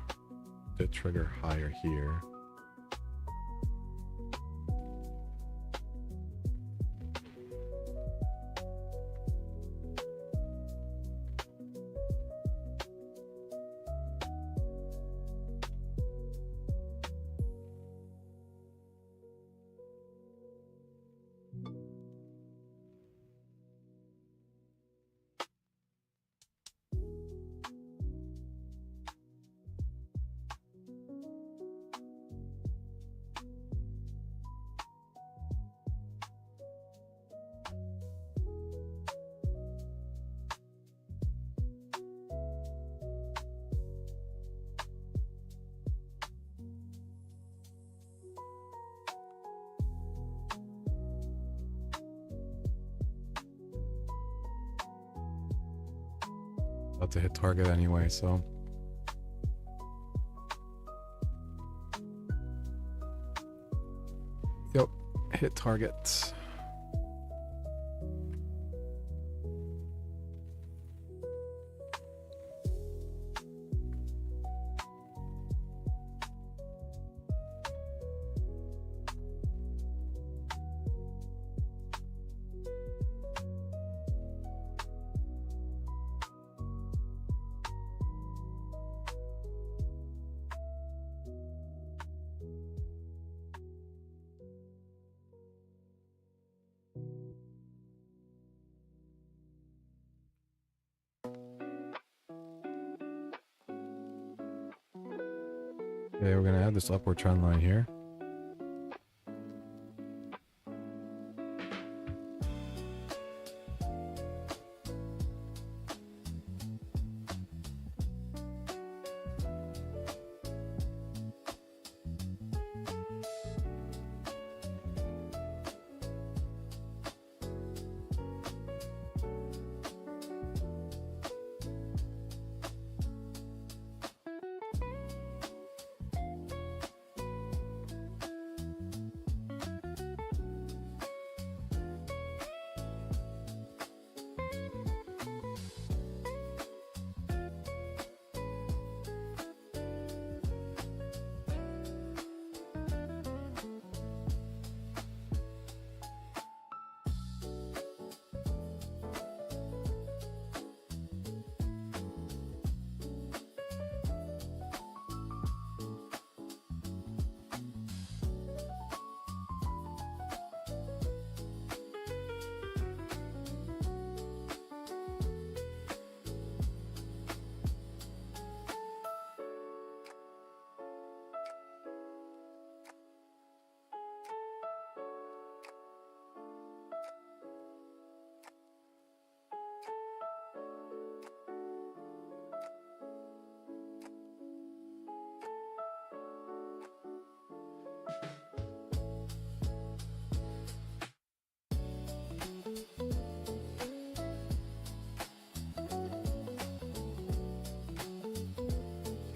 to trigger higher here. about to hit target anyway, so. Yep, hit target. Okay, we're gonna add this upward trend line here.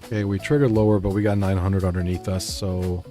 Okay, we triggered lower, but we got 900 underneath us, so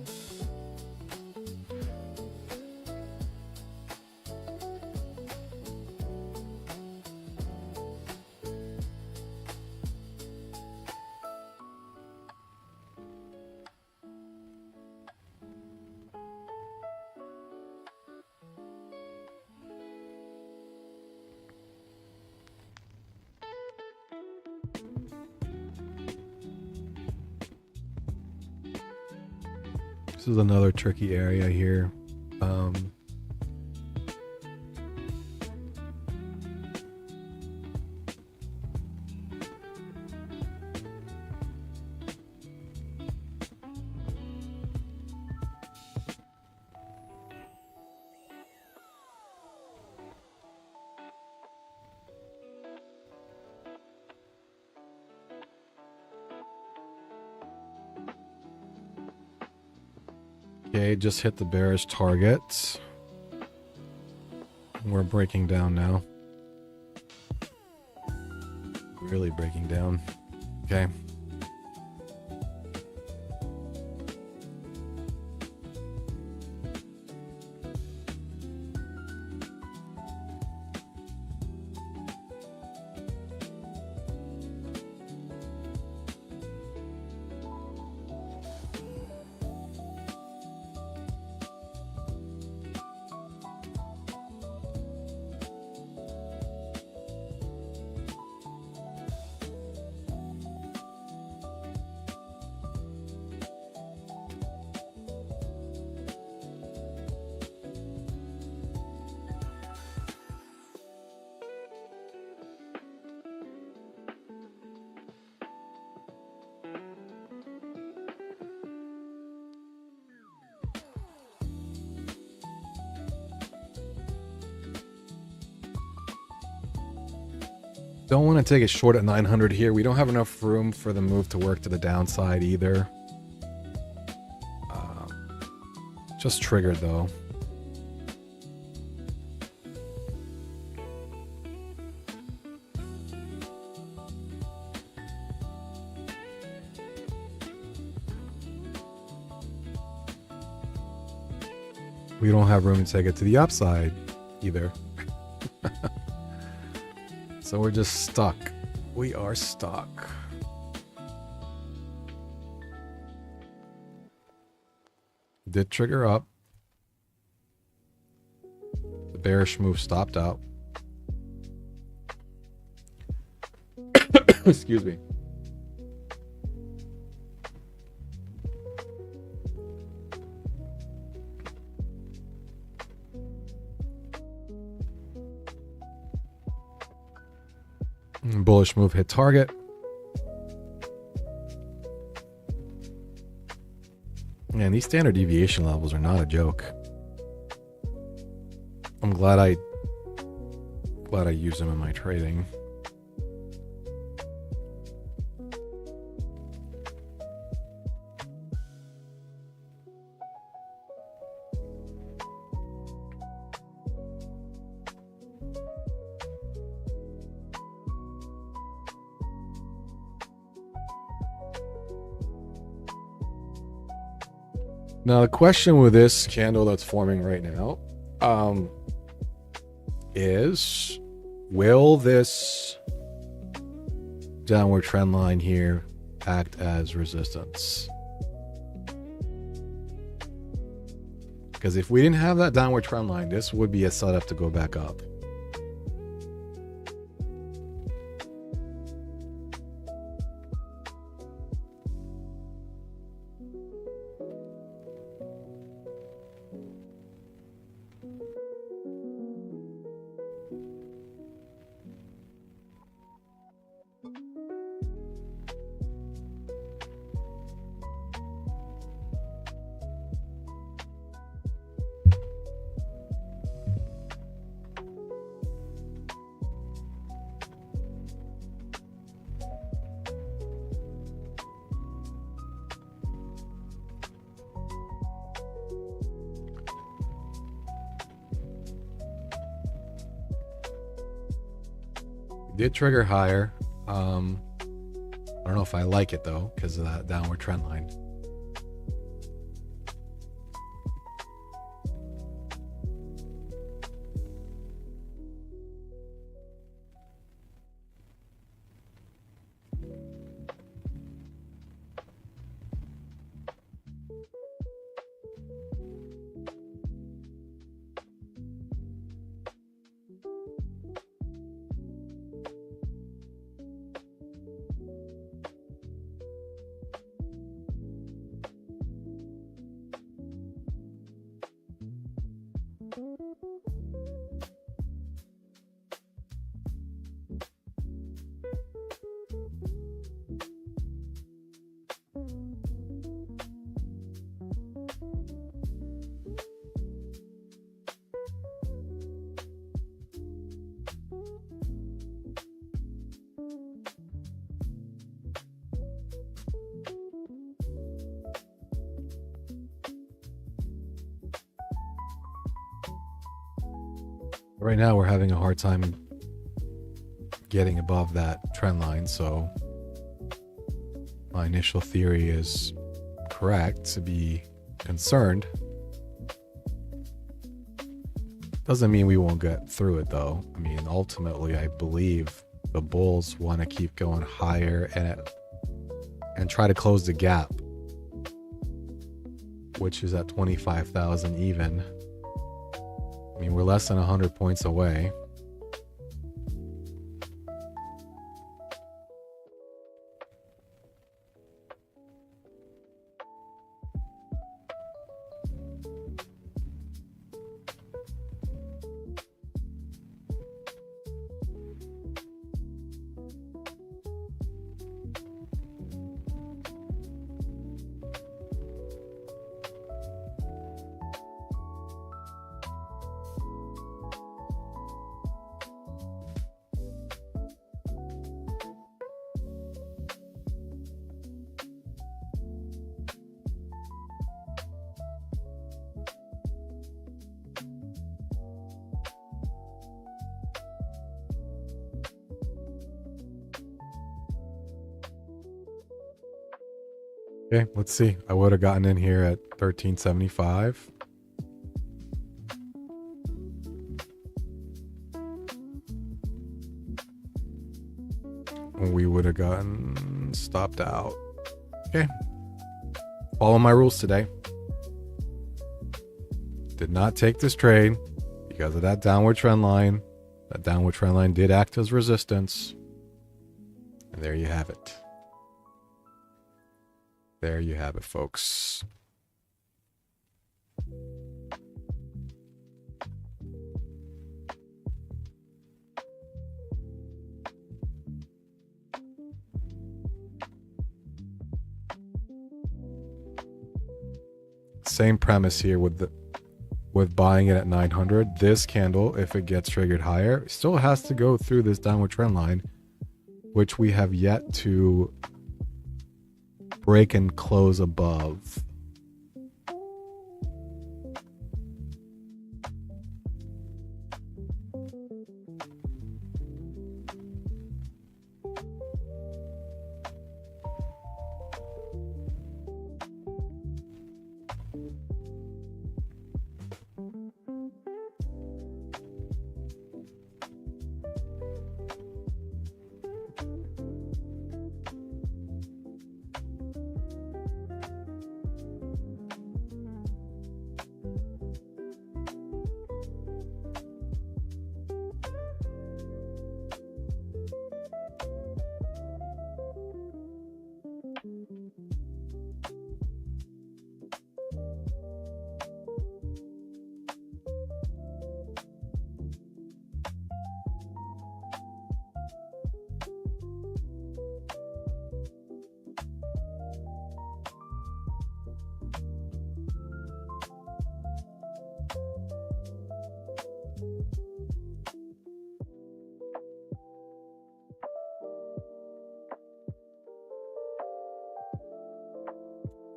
this is another tricky area here. Okay, just hit the bearish target. We're breaking down now. Really breaking down. Okay. Don't want to take it short at 900 here. We don't have enough room for the move to work to the downside either. Just triggered though. We don't have room to take it to the upside either. So we're just stuck. We are stuck. Did trigger up. The bearish move stopped out. Excuse me. Bullish move hit target. Man, these standard deviation levels are not a joke. I'm glad I use them in my trading. Now, the question with this candle that's forming right now is, will this downward trend line here act as resistance? Because if we didn't have that downward trend line, this would be a setup to go back up. Did trigger higher. I don't know if I like it though, because of that downward trend line. Right now, we're having a hard time getting above that trend line, so my initial theory is correct to be concerned. Doesn't mean we won't get through it, though. I mean, ultimately, I believe the bulls want to keep going higher and try to close the gap, which is at 25,000 even. I mean, we're less than 100 points away. Okay, let's see. I would have gotten in here at 1375. we would have gotten stopped out. Okay. Follow my rules today. Did not take this trade because of that downward trend line. That downward trend line did act as resistance. And there you have it. There you have it, folks. Same premise here with buying it at 900. This candle, if it gets triggered higher, still has to go through this downward trend line, which we have yet to break and close above.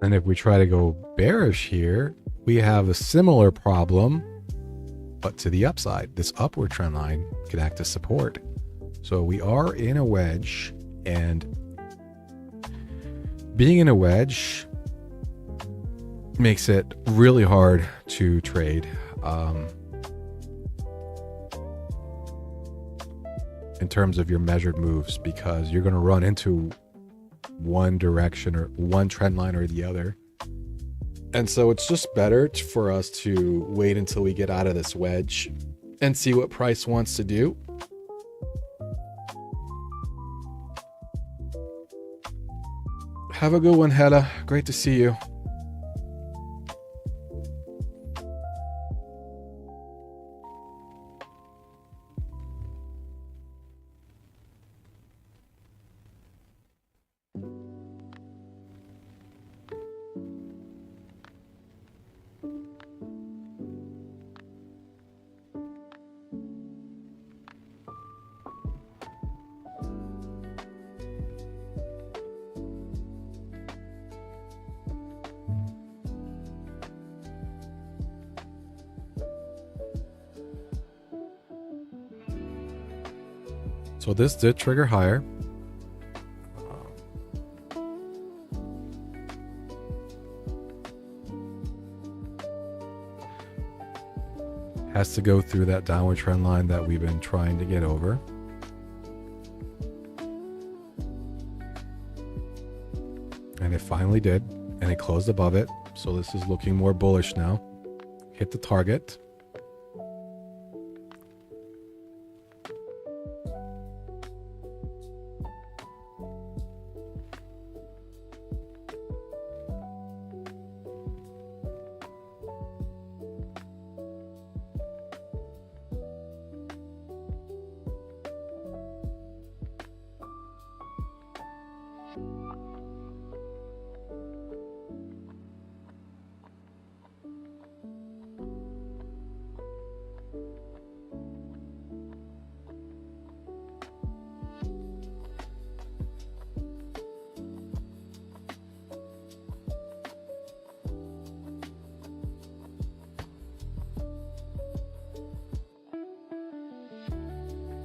And if we try to go bearish here, we have a similar problem, but to the upside. This upward trend line could act as support. So we are in a wedge, and being in a wedge makes it really hard to trade. In terms of your measured moves, because you're going to run into one direction or one trend line or the other. And so it's just better for us to wait until we get out of this wedge and see what price wants to do. Have a good one, Hella. Great to see you. So this did trigger higher. Has to go through that downward trend line that we've been trying to get over. And it finally did, and it closed above it. So this is looking more bullish now. Hit the target.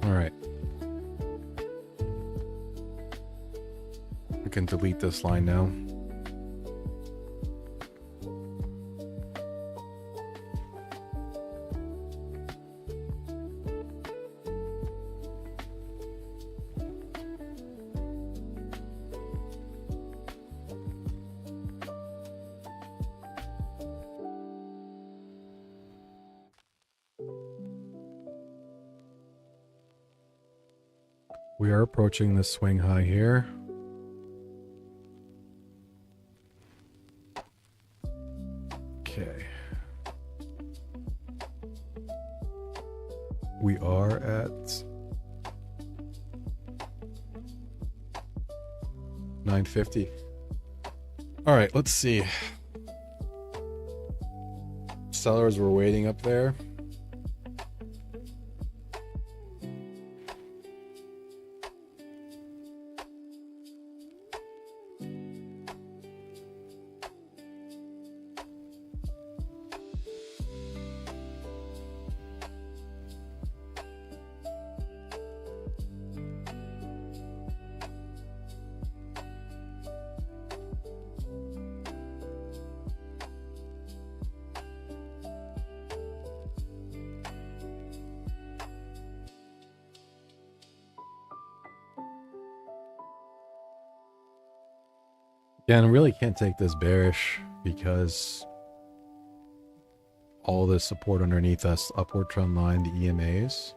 All right. We can delete this line now. We are approaching the swing high here. Okay. We are at 950. All right, let's see. Sellers were waiting up there. Yeah, and I really can't take this bearish because all this support underneath us, upward trend line, the EMAs.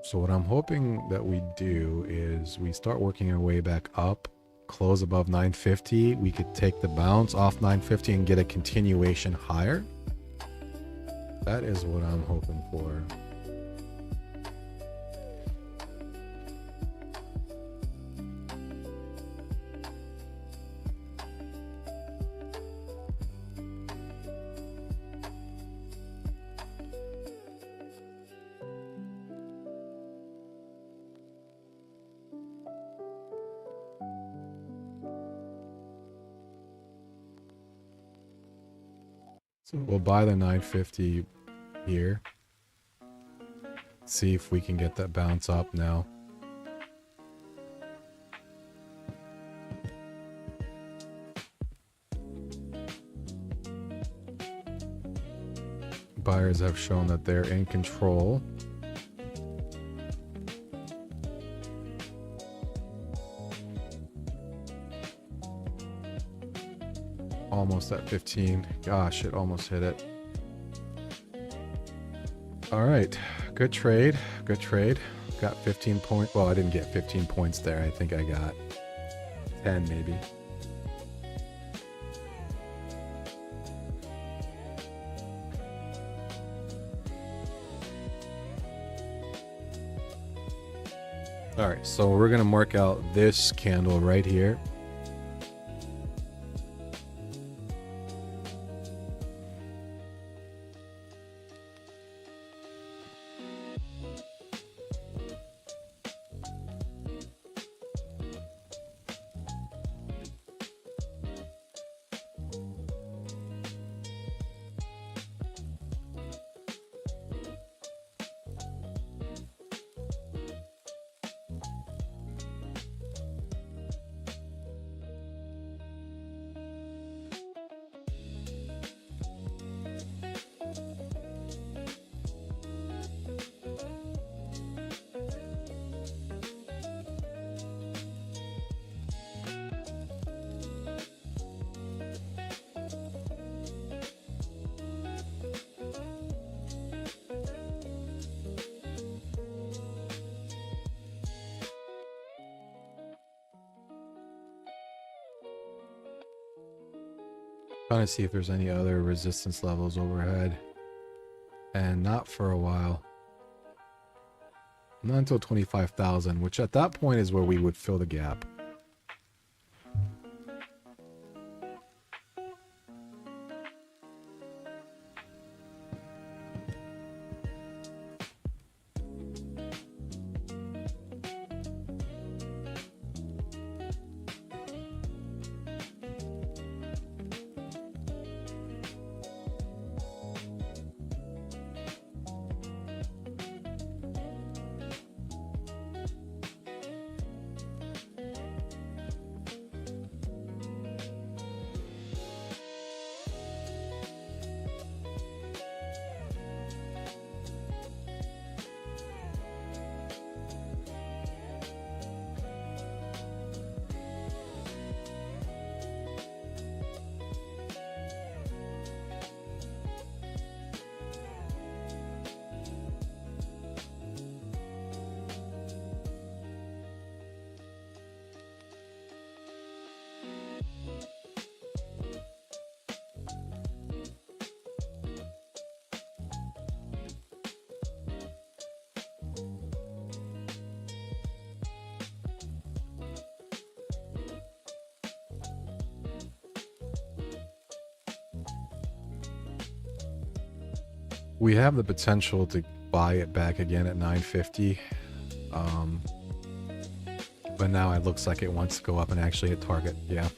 So what I'm hoping that we do is we start working our way back up, close above 950. We could take the bounce off 950 and get a continuation higher. That is what I'm hoping for. So we'll buy the 950 here. See if we can get that bounce up now. Buyers have shown that they're in control. Almost at 15. Gosh, it almost hit it. All right, good trade, good trade. Got 15 points. Well, I didn't get 15 points there. I think I got 10 maybe. All right, so we're gonna mark out this candle right here. Trying to see if there's any other resistance levels overhead. And not for a while. Not until 25,000, which at that point is where we would fill the gap. We have the potential to buy it back again at 950. But now it looks like it wants to go up and actually hit target. Yeah.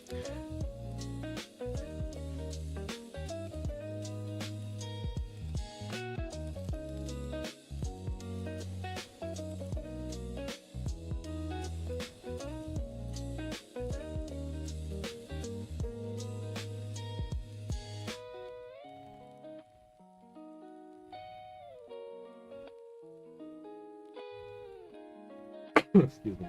Excuse me.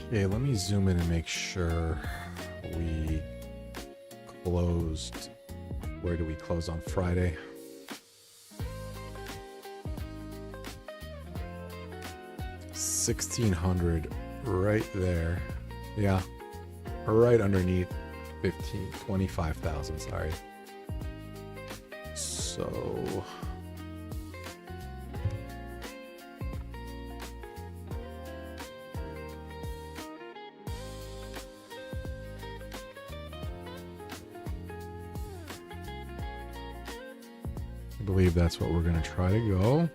Okay, let me zoom in and make sure we closed. Where do we close on Friday? $1,600 right there. Yeah, right underneath 25,000. Sorry. So I believe that's what we're going to try to go.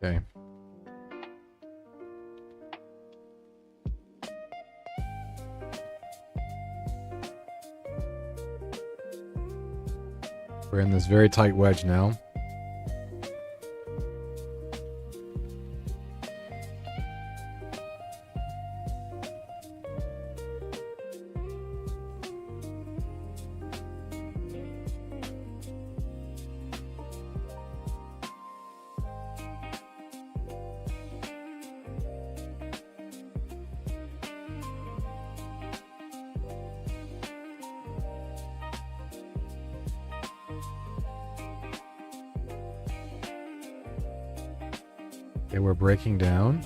Okay. We're in this very tight wedge now. Okay, we're breaking down.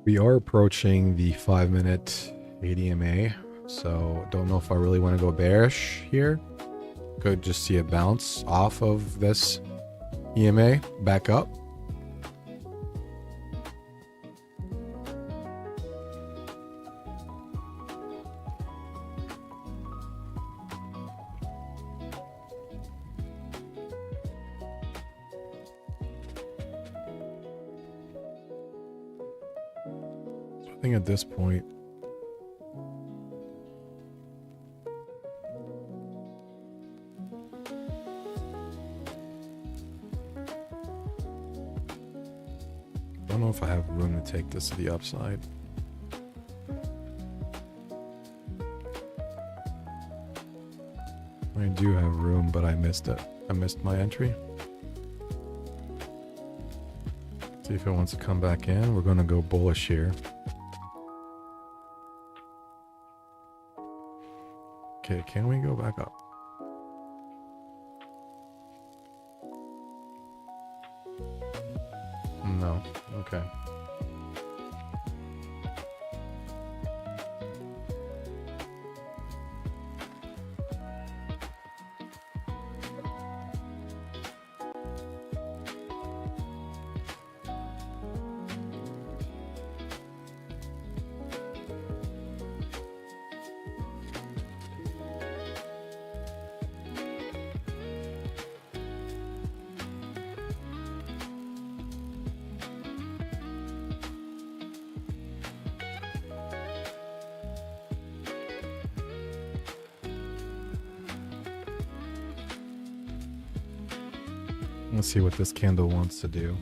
We are approaching the 5-minute ADMA, so don't know if I really want to go bearish here. Could just see a bounce off of this EMA back up. I think at this point, I don't know if I have room to take this to the upside. I do have room, but I missed it. I missed my entry. See if it wants to come back in. We're going to go bullish here. Okay, can we go back up? No. Okay. Let's see what this candle wants to do.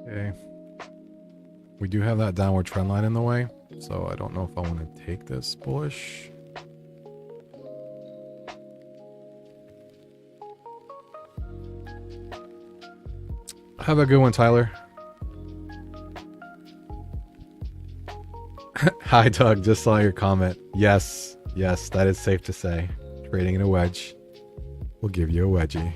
Okay. We do have that downward trend line in the way, so I don't know if I want to take this bullish. Have a good one, Tyler. Hi, Doug. Just saw your comment. Yes, yes, that is safe to say. Trading in a wedge will give you a wedgie.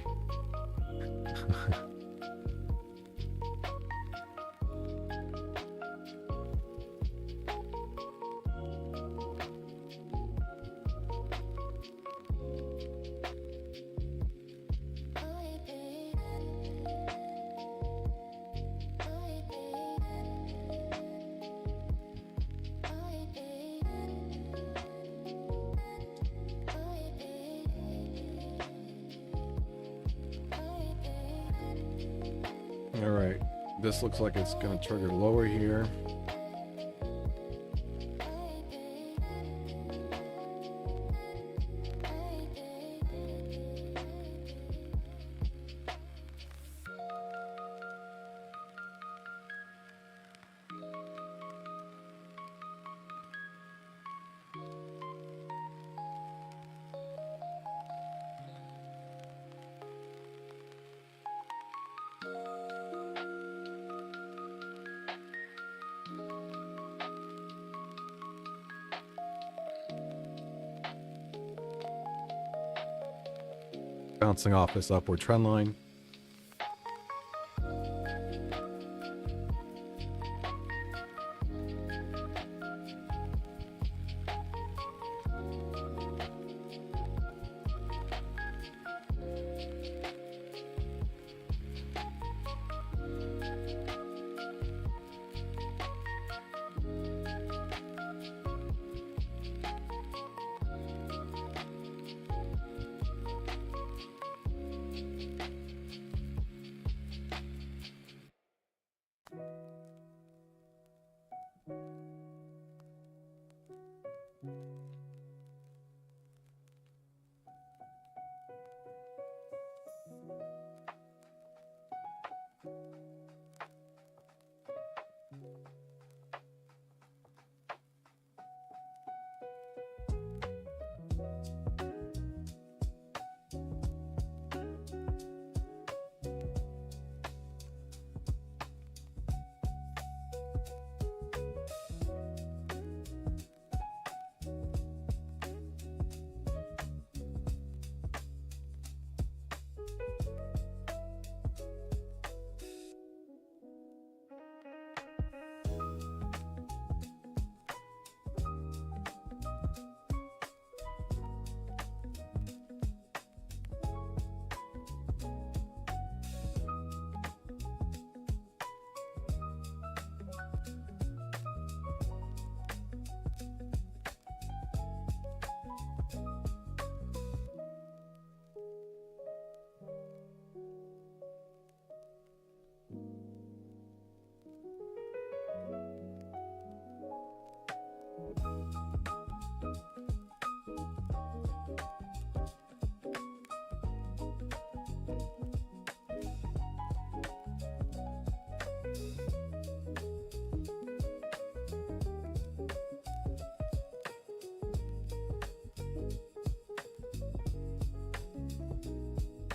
All right, this looks like it's going to trigger lower here. Bouncing off this upward trend line.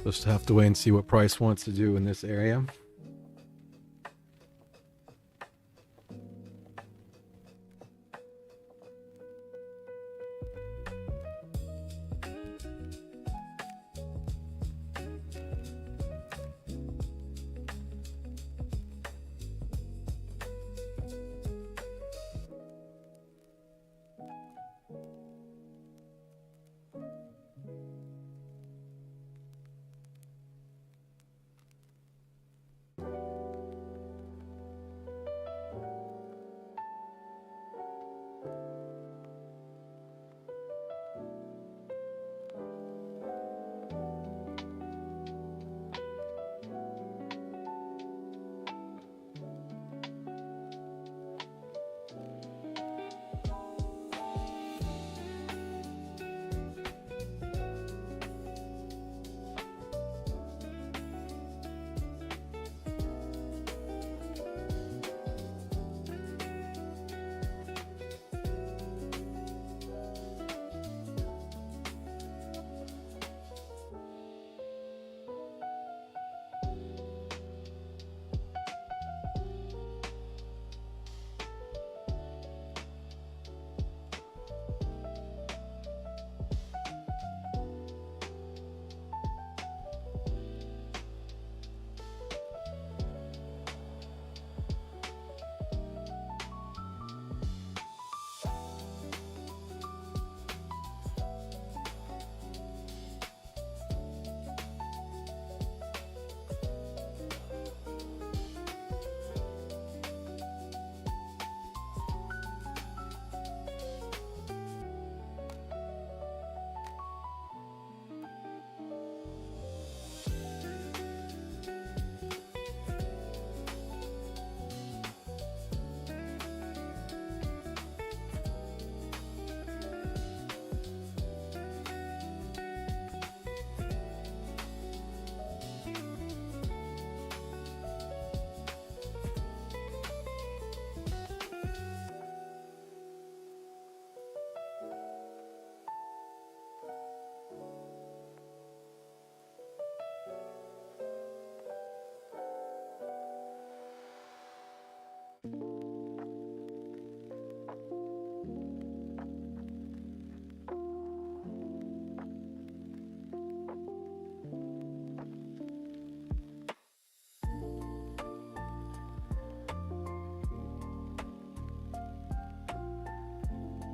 Just have to wait and see what price wants to do in this area.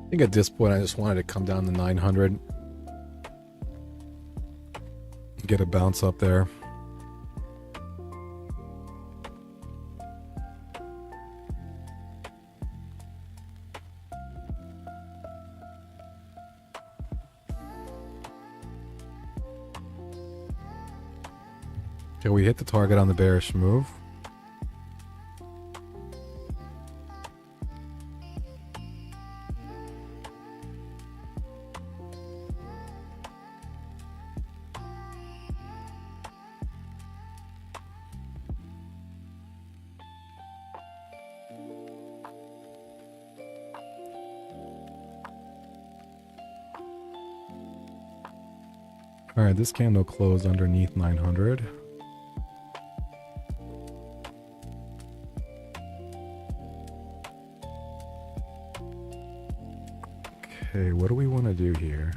I think at this point I just wanted to come down to 900. Get a bounce up there. Okay, we hit the target on the bearish move. All right, this candle closed underneath 900. Okay, what do we want to do here?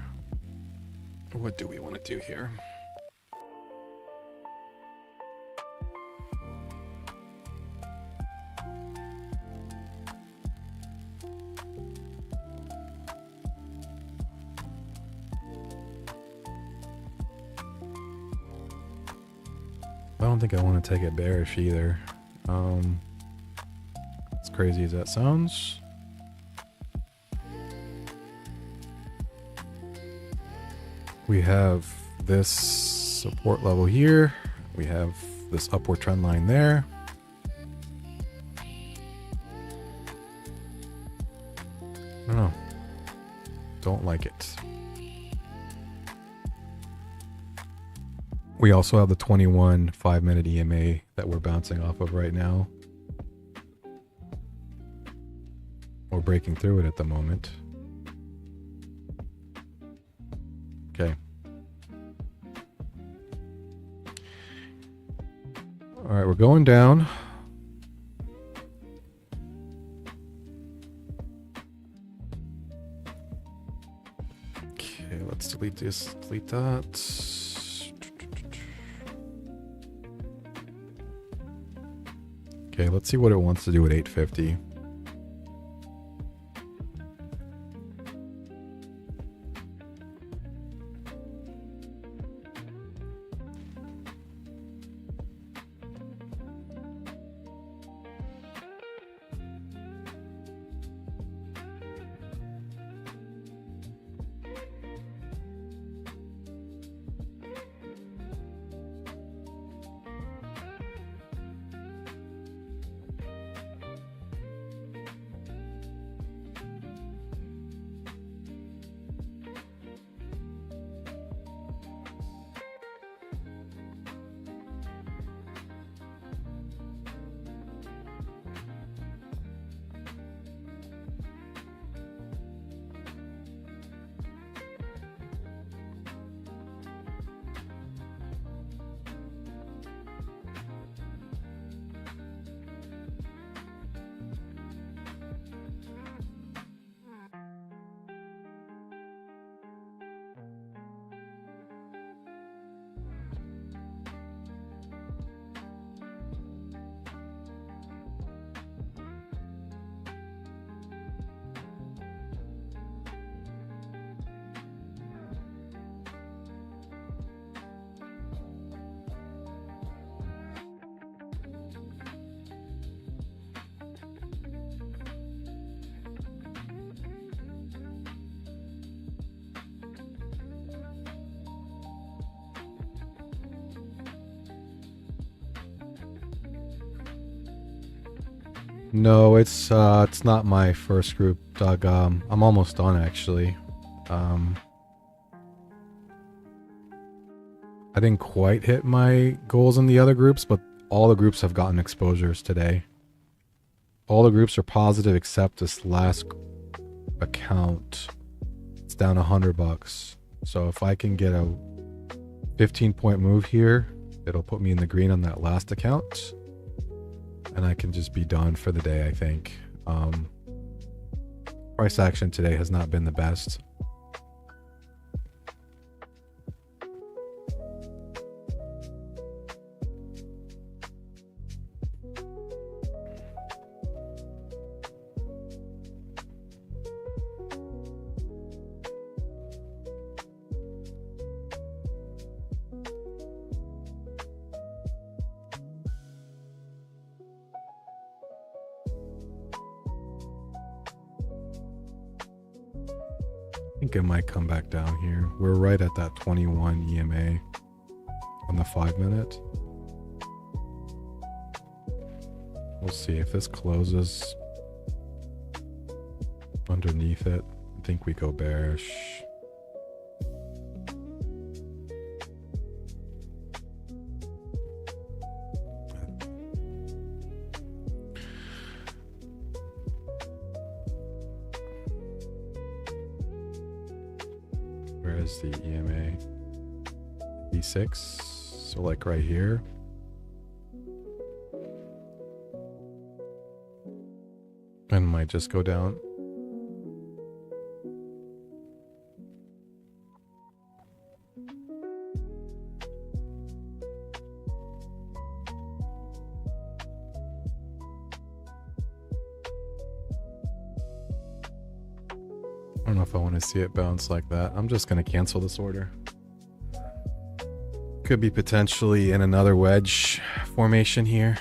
What do we want to do here? I don't think I want to take it bearish either. As crazy as that sounds. We have this support level here. We have this upward trend line there. I don't know. Don't like it. We also have the 21 5-minute EMA that we're bouncing off of right now. We're breaking through it at the moment. Okay. All right, we're going down. Okay, let's delete this, delete that. Okay, let's see what it wants to do at 850. No, it's not my first group, Doug. I'm almost done actually. I didn't quite hit my goals in the other groups, but all the groups have gotten exposures today. All the groups are positive except this last account. It's down $100. So if I can get a 15-point move here, it'll put me in the green on that last account. And I can just be done for the day, I think. Price action today has not been the best. I think it might come back down here. We're right at that 21 EMA on the 5-minute. We'll see if this closes underneath it. I think we go bearish. Where is the EMA? E6, so like right here. And might just go down. I don't know if I want to see it bounce like that. I'm just going to cancel this order. Could be potentially in another wedge formation here.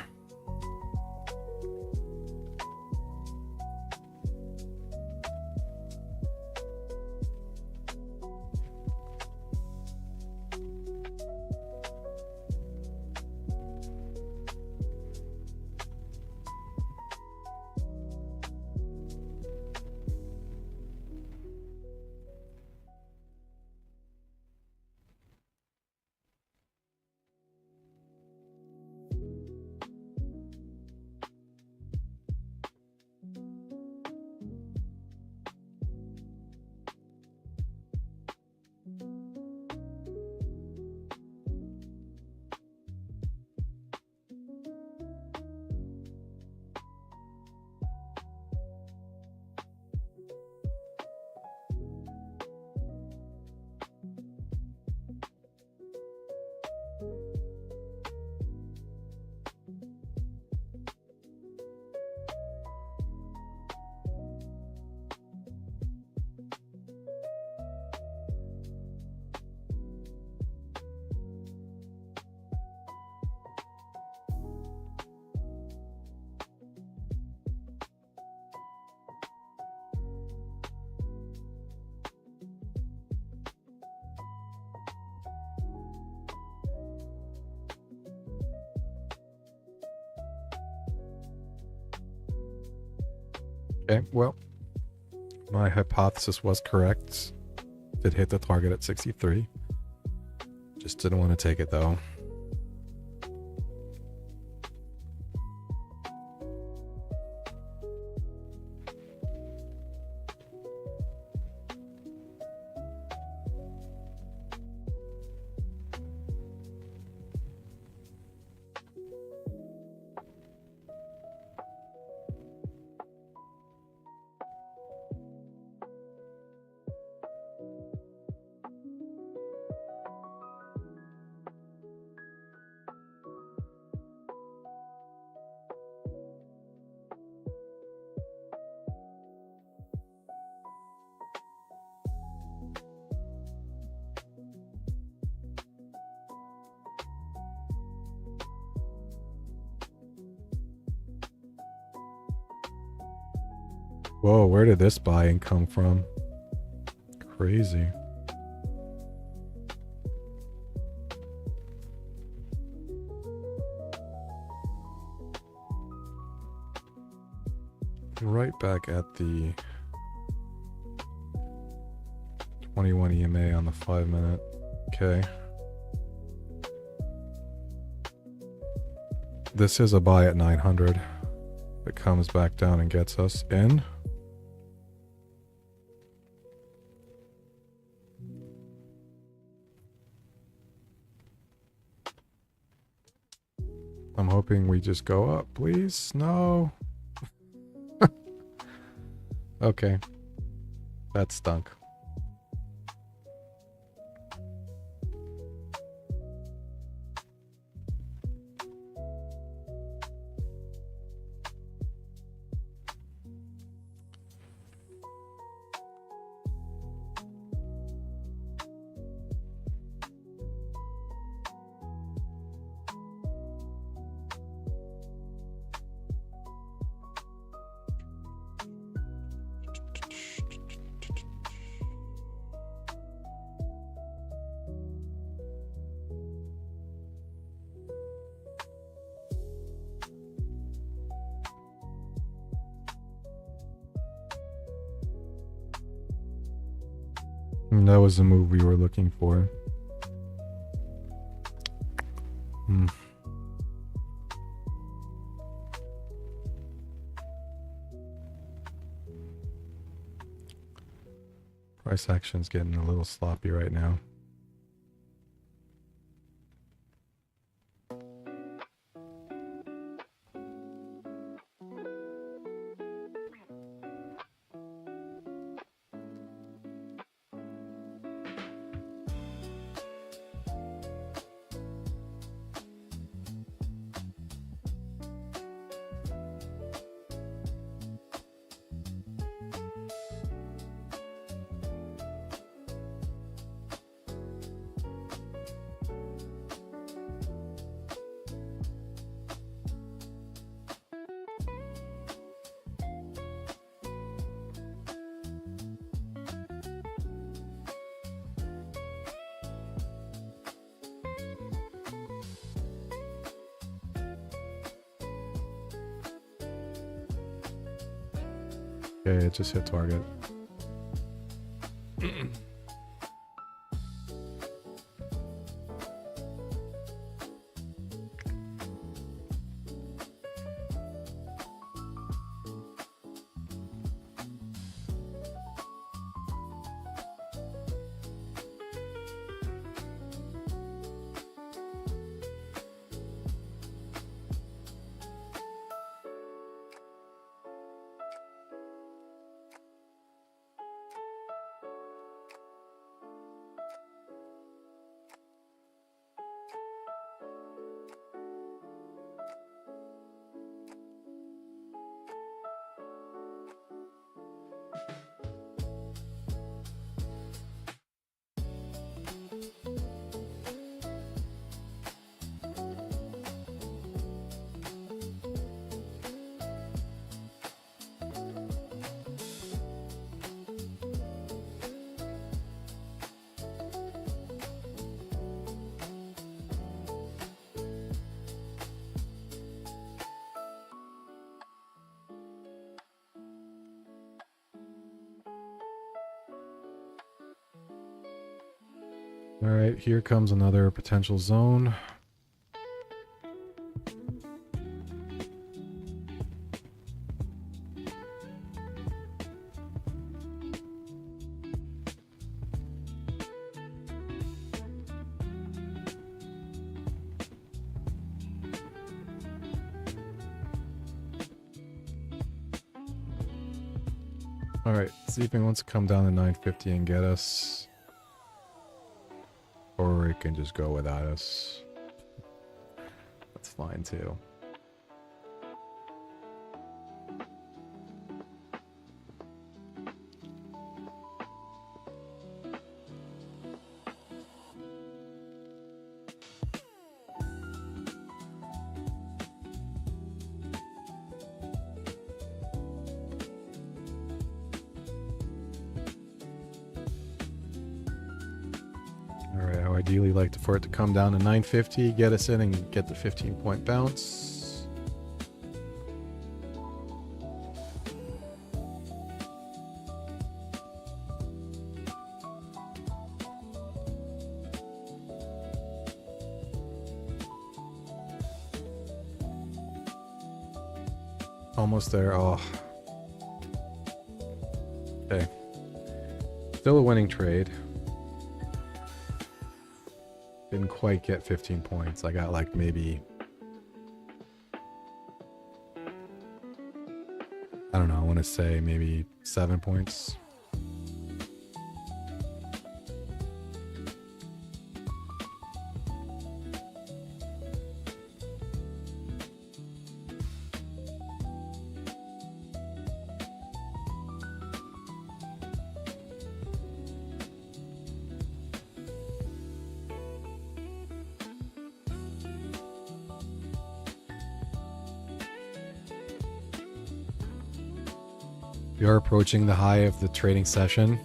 Okay, well, my hypothesis was correct. Did hit the target at 63. Just didn't want to take it though. Whoa, where did this buying come from? Crazy. Right back at the 21 EMA on the 5-minute. Okay. This is a buy at 900. It comes back down and gets us in. I'm hoping we just go up, please. No. Okay. That stunk. That was the move we were looking for. Price action's getting a little sloppy right now. Okay, it just hit target. All right, here comes another potential zone. All right, see if he wants to come down to 950 and get us. Or it can just go without us. That's fine too. Ideally like for it to come down to 950, get us in and get the 15-point bounce. Almost there. Oh. Okay. Still a winning trade. Didn't quite get 15 points. I got like maybe, I don't know, I want to say maybe 7 points. We are approaching the high of the trading session.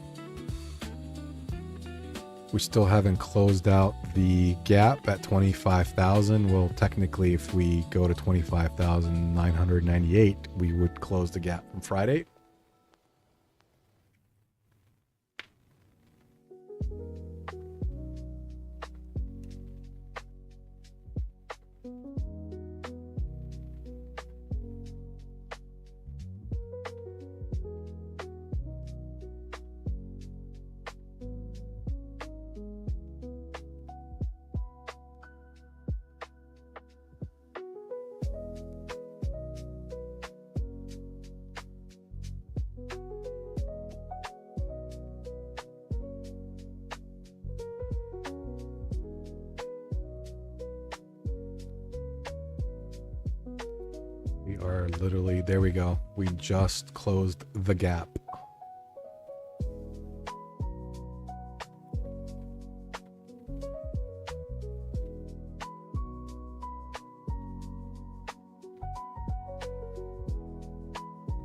We still haven't closed out the gap at 25,000. Well, technically, if we go to 25,998, we would close the gap from Friday. We are literally, there we go. We just closed the gap.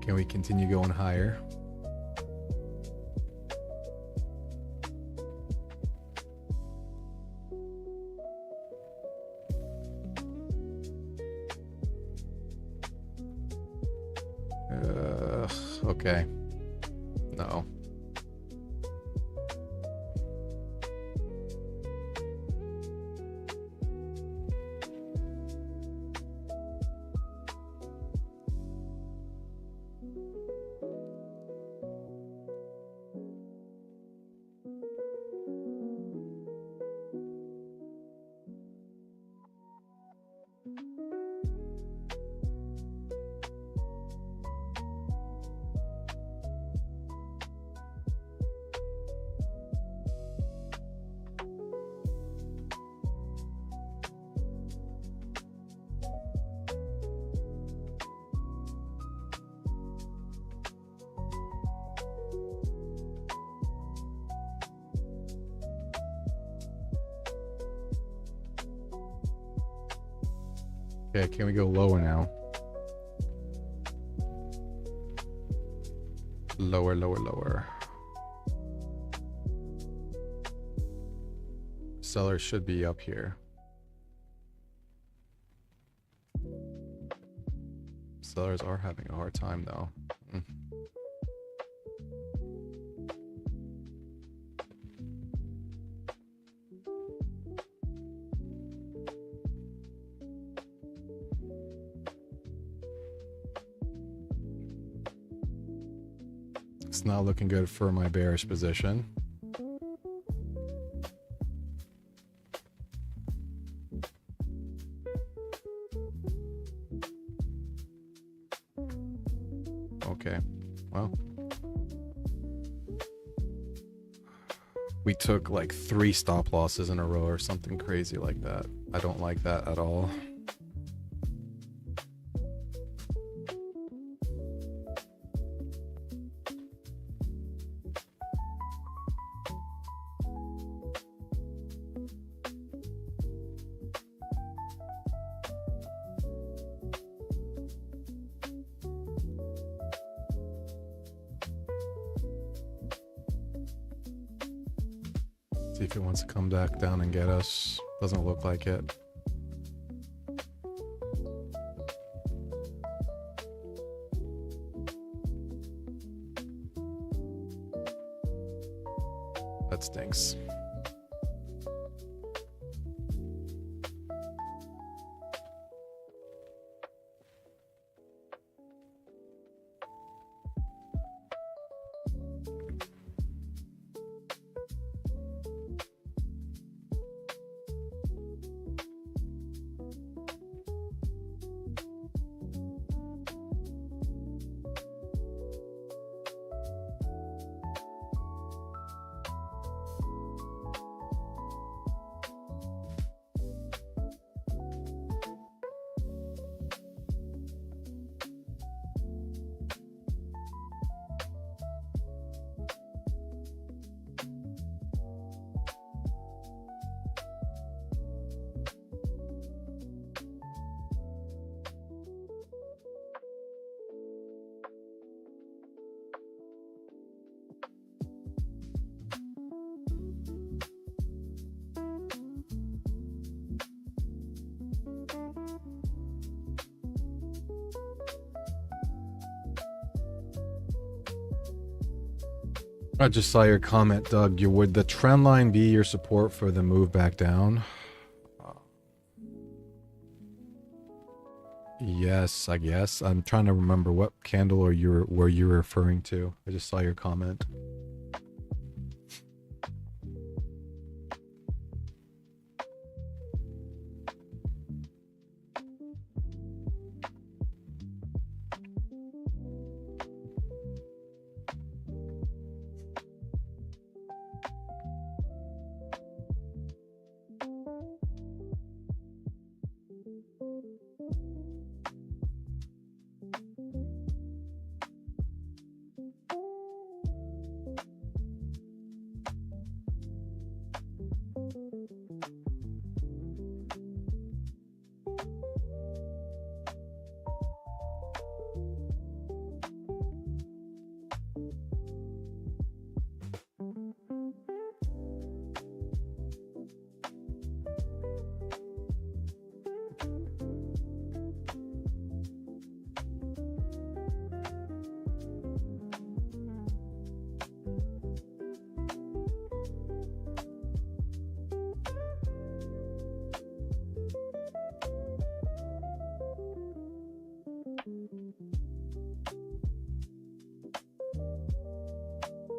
Can we continue going higher? Okay. No. Okay, can we go lower now? Lower, lower, lower. Sellers should be up here. Sellers are having a hard time though. It's not looking good for my bearish position. Okay, well, we took like 3 stop losses in a row or something crazy like that. I don't like that at all. See if it wants to come back down and get us. Doesn't look like it. That stinks. I just saw your comment, Doug. Would the trend line be your support for the move back down? Yes, I guess. I'm trying to remember what candle were you referring to. I just saw your comment.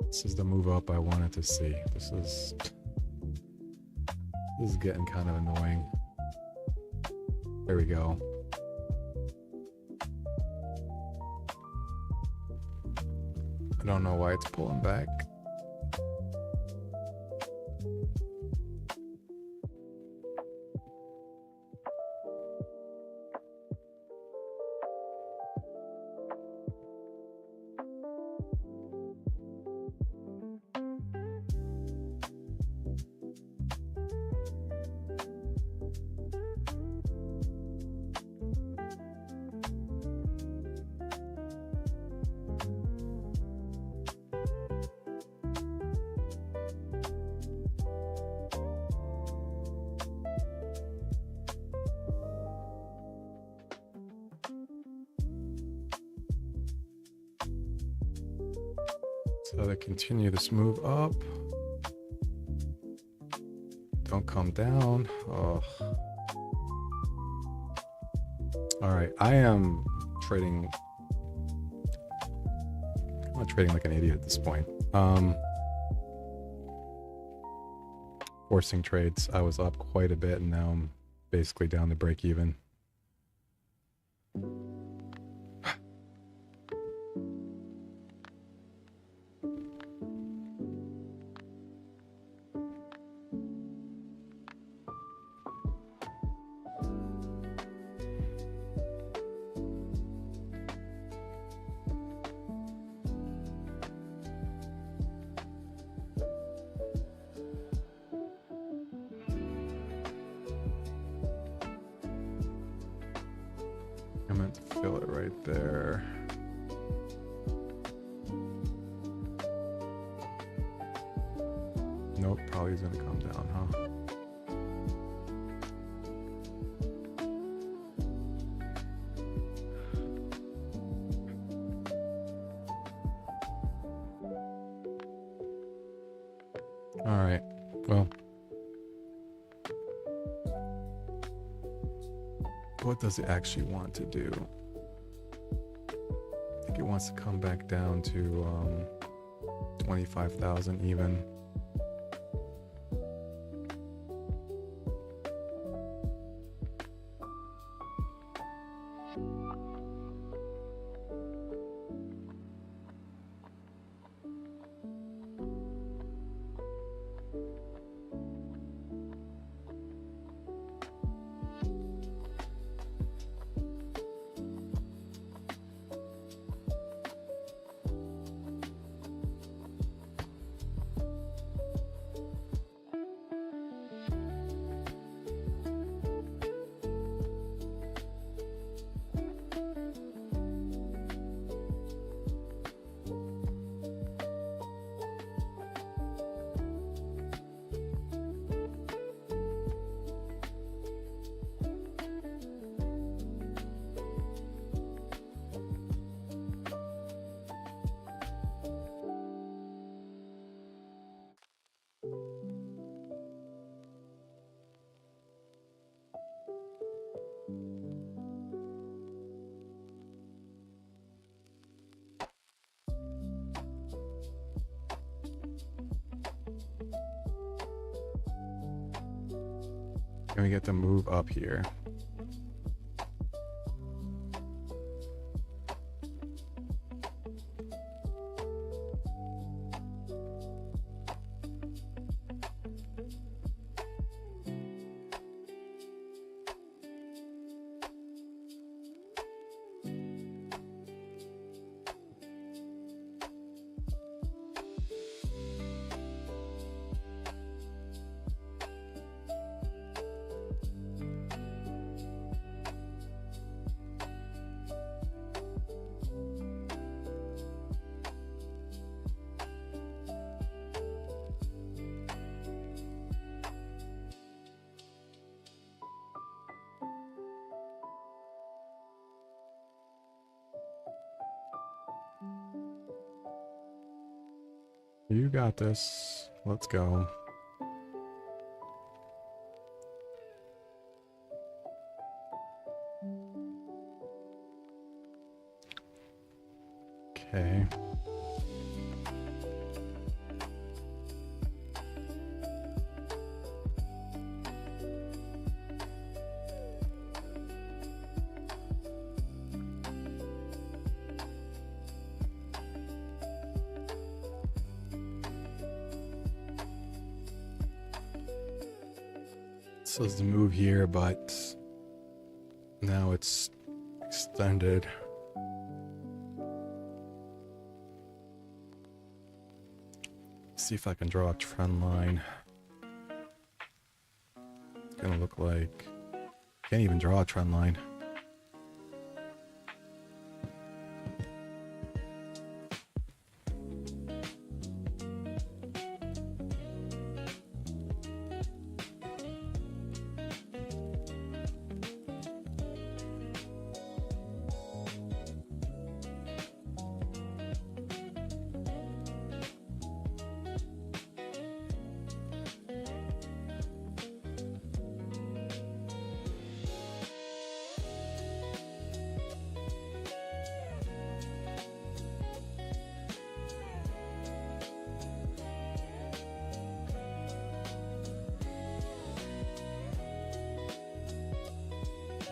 This is the move up I wanted to see. This is getting kind of annoying. There we go. I don't know why it's pulling back. So to continue this move up, don't come down. Oh. All right, I am trading I'm trading like an idiot at this point. Forcing trades. I was up quite a bit and now I'm basically down to break even. I meant to fill it right there. Nope, probably is gonna come down, huh? All right, well. What does it actually want to do? I think it wants to come back down to 25,000 even. Can we get the move up here? You got this. Let's go. Okay. So it's the move here, but now it's extended. See if I can draw a trend line. It's gonna look like can't even draw a trend line.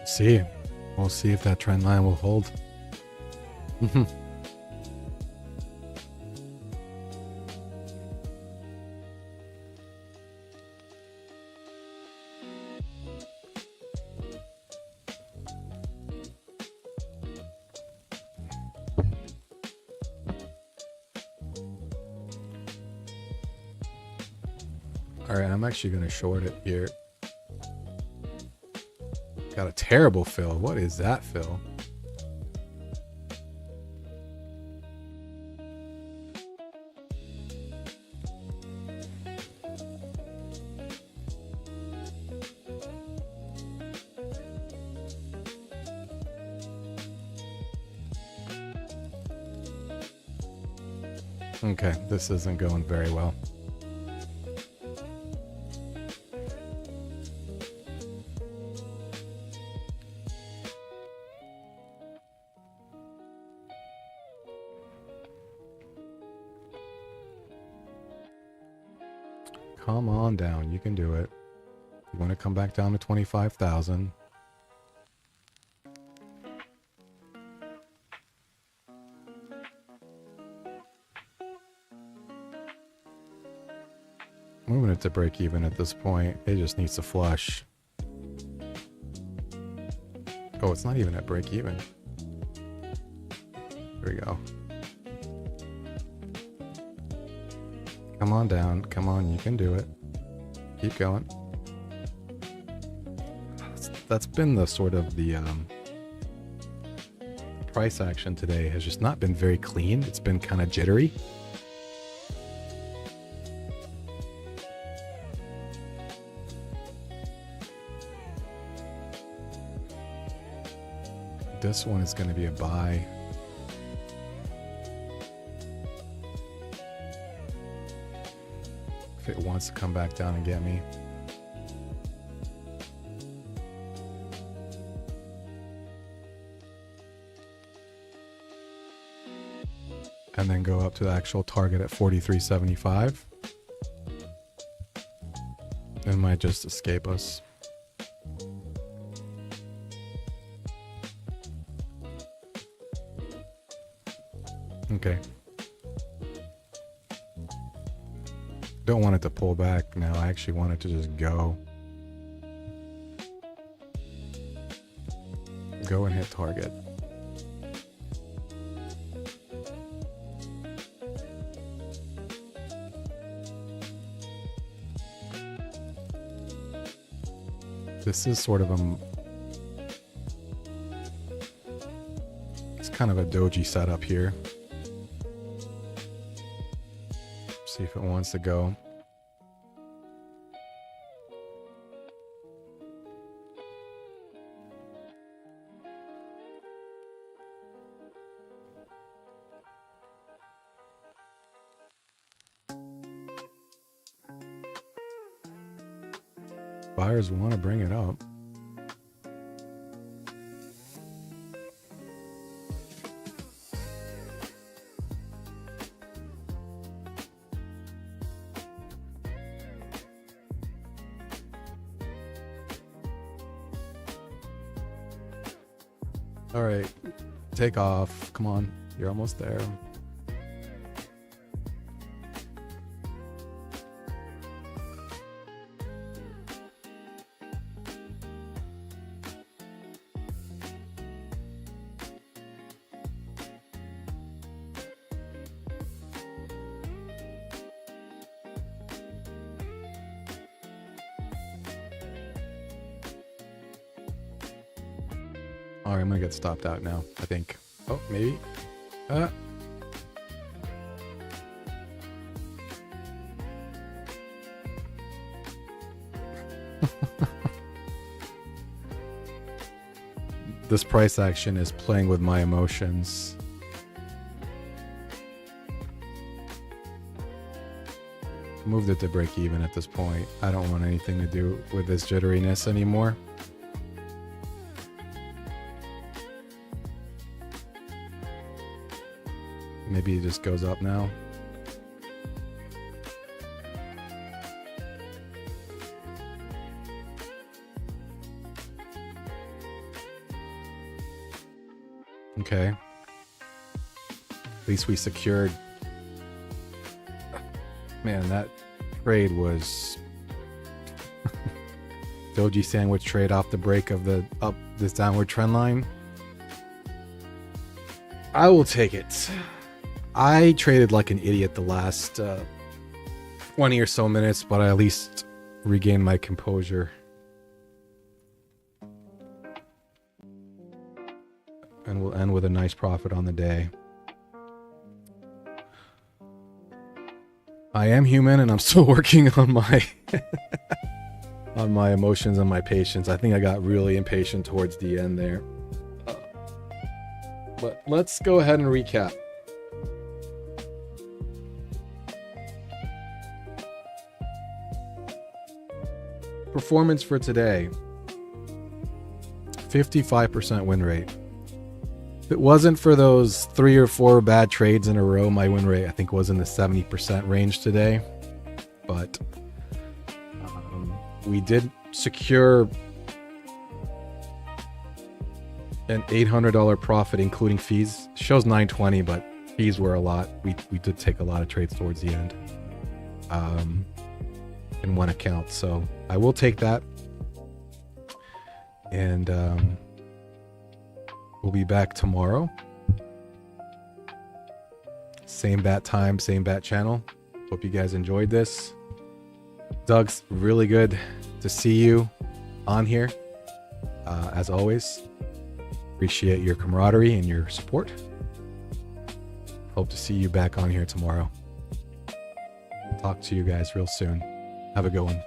See. We'll see if that trend line will hold. Alright, I'm actually going to short it here. Got a terrible fill. What is that fill? Okay, this isn't going very well. Come on down, you can do it. You want to come back down to 25,000. Moving it to break even at this point. It just needs to flush. Oh, it's not even at break even. There we go. Come on down. Come on, you can do it. Keep going. That's been the sort of the price action today has just not been very clean. It's been kind of jittery. This one is going to be a buy. If it wants to come back down and get me. And then go up to the actual target at 43.75. It might just escape us. Okay. Don't want it to pull back now. I actually want it to just go. Go and hit target. This is sort of a... It's kind of a doji setup here. See if it wants to go. Buyers want to bring it up. All right, take off. Come on, you're almost there. All right, I'm gonna get stopped out now, I think. Oh, maybe. This price action is playing with my emotions. Moved it to break even at this point. I don't want anything to do with this jitteriness anymore. Maybe it just goes up now. Okay. At least we secured. Man, that trade was doji sandwich trade off the break of the this downward trend line. I will take it. I traded like an idiot the last 20 or so minutes, but I at least regained my composure. And we'll end with a nice profit on the day. I am human and I'm still working on my on my emotions and my patience. I think I got really impatient towards the end there. But let's go ahead and recap. Performance for today. 55% win rate. If it wasn't for those 3 or 4 bad trades in a row, my win rate I think was in the 70% range today. But we did secure an $800 profit including fees. Shows 920, but fees were a lot. We did take a lot of trades towards the end in one account, so I will take that. And we'll be back tomorrow. Same bat time, same bat channel. Hope you guys enjoyed this. Doug's really good to see you on here. As always, appreciate your camaraderie and your support. Hope to see you back on here tomorrow. Talk to you guys real soon. Have a good one.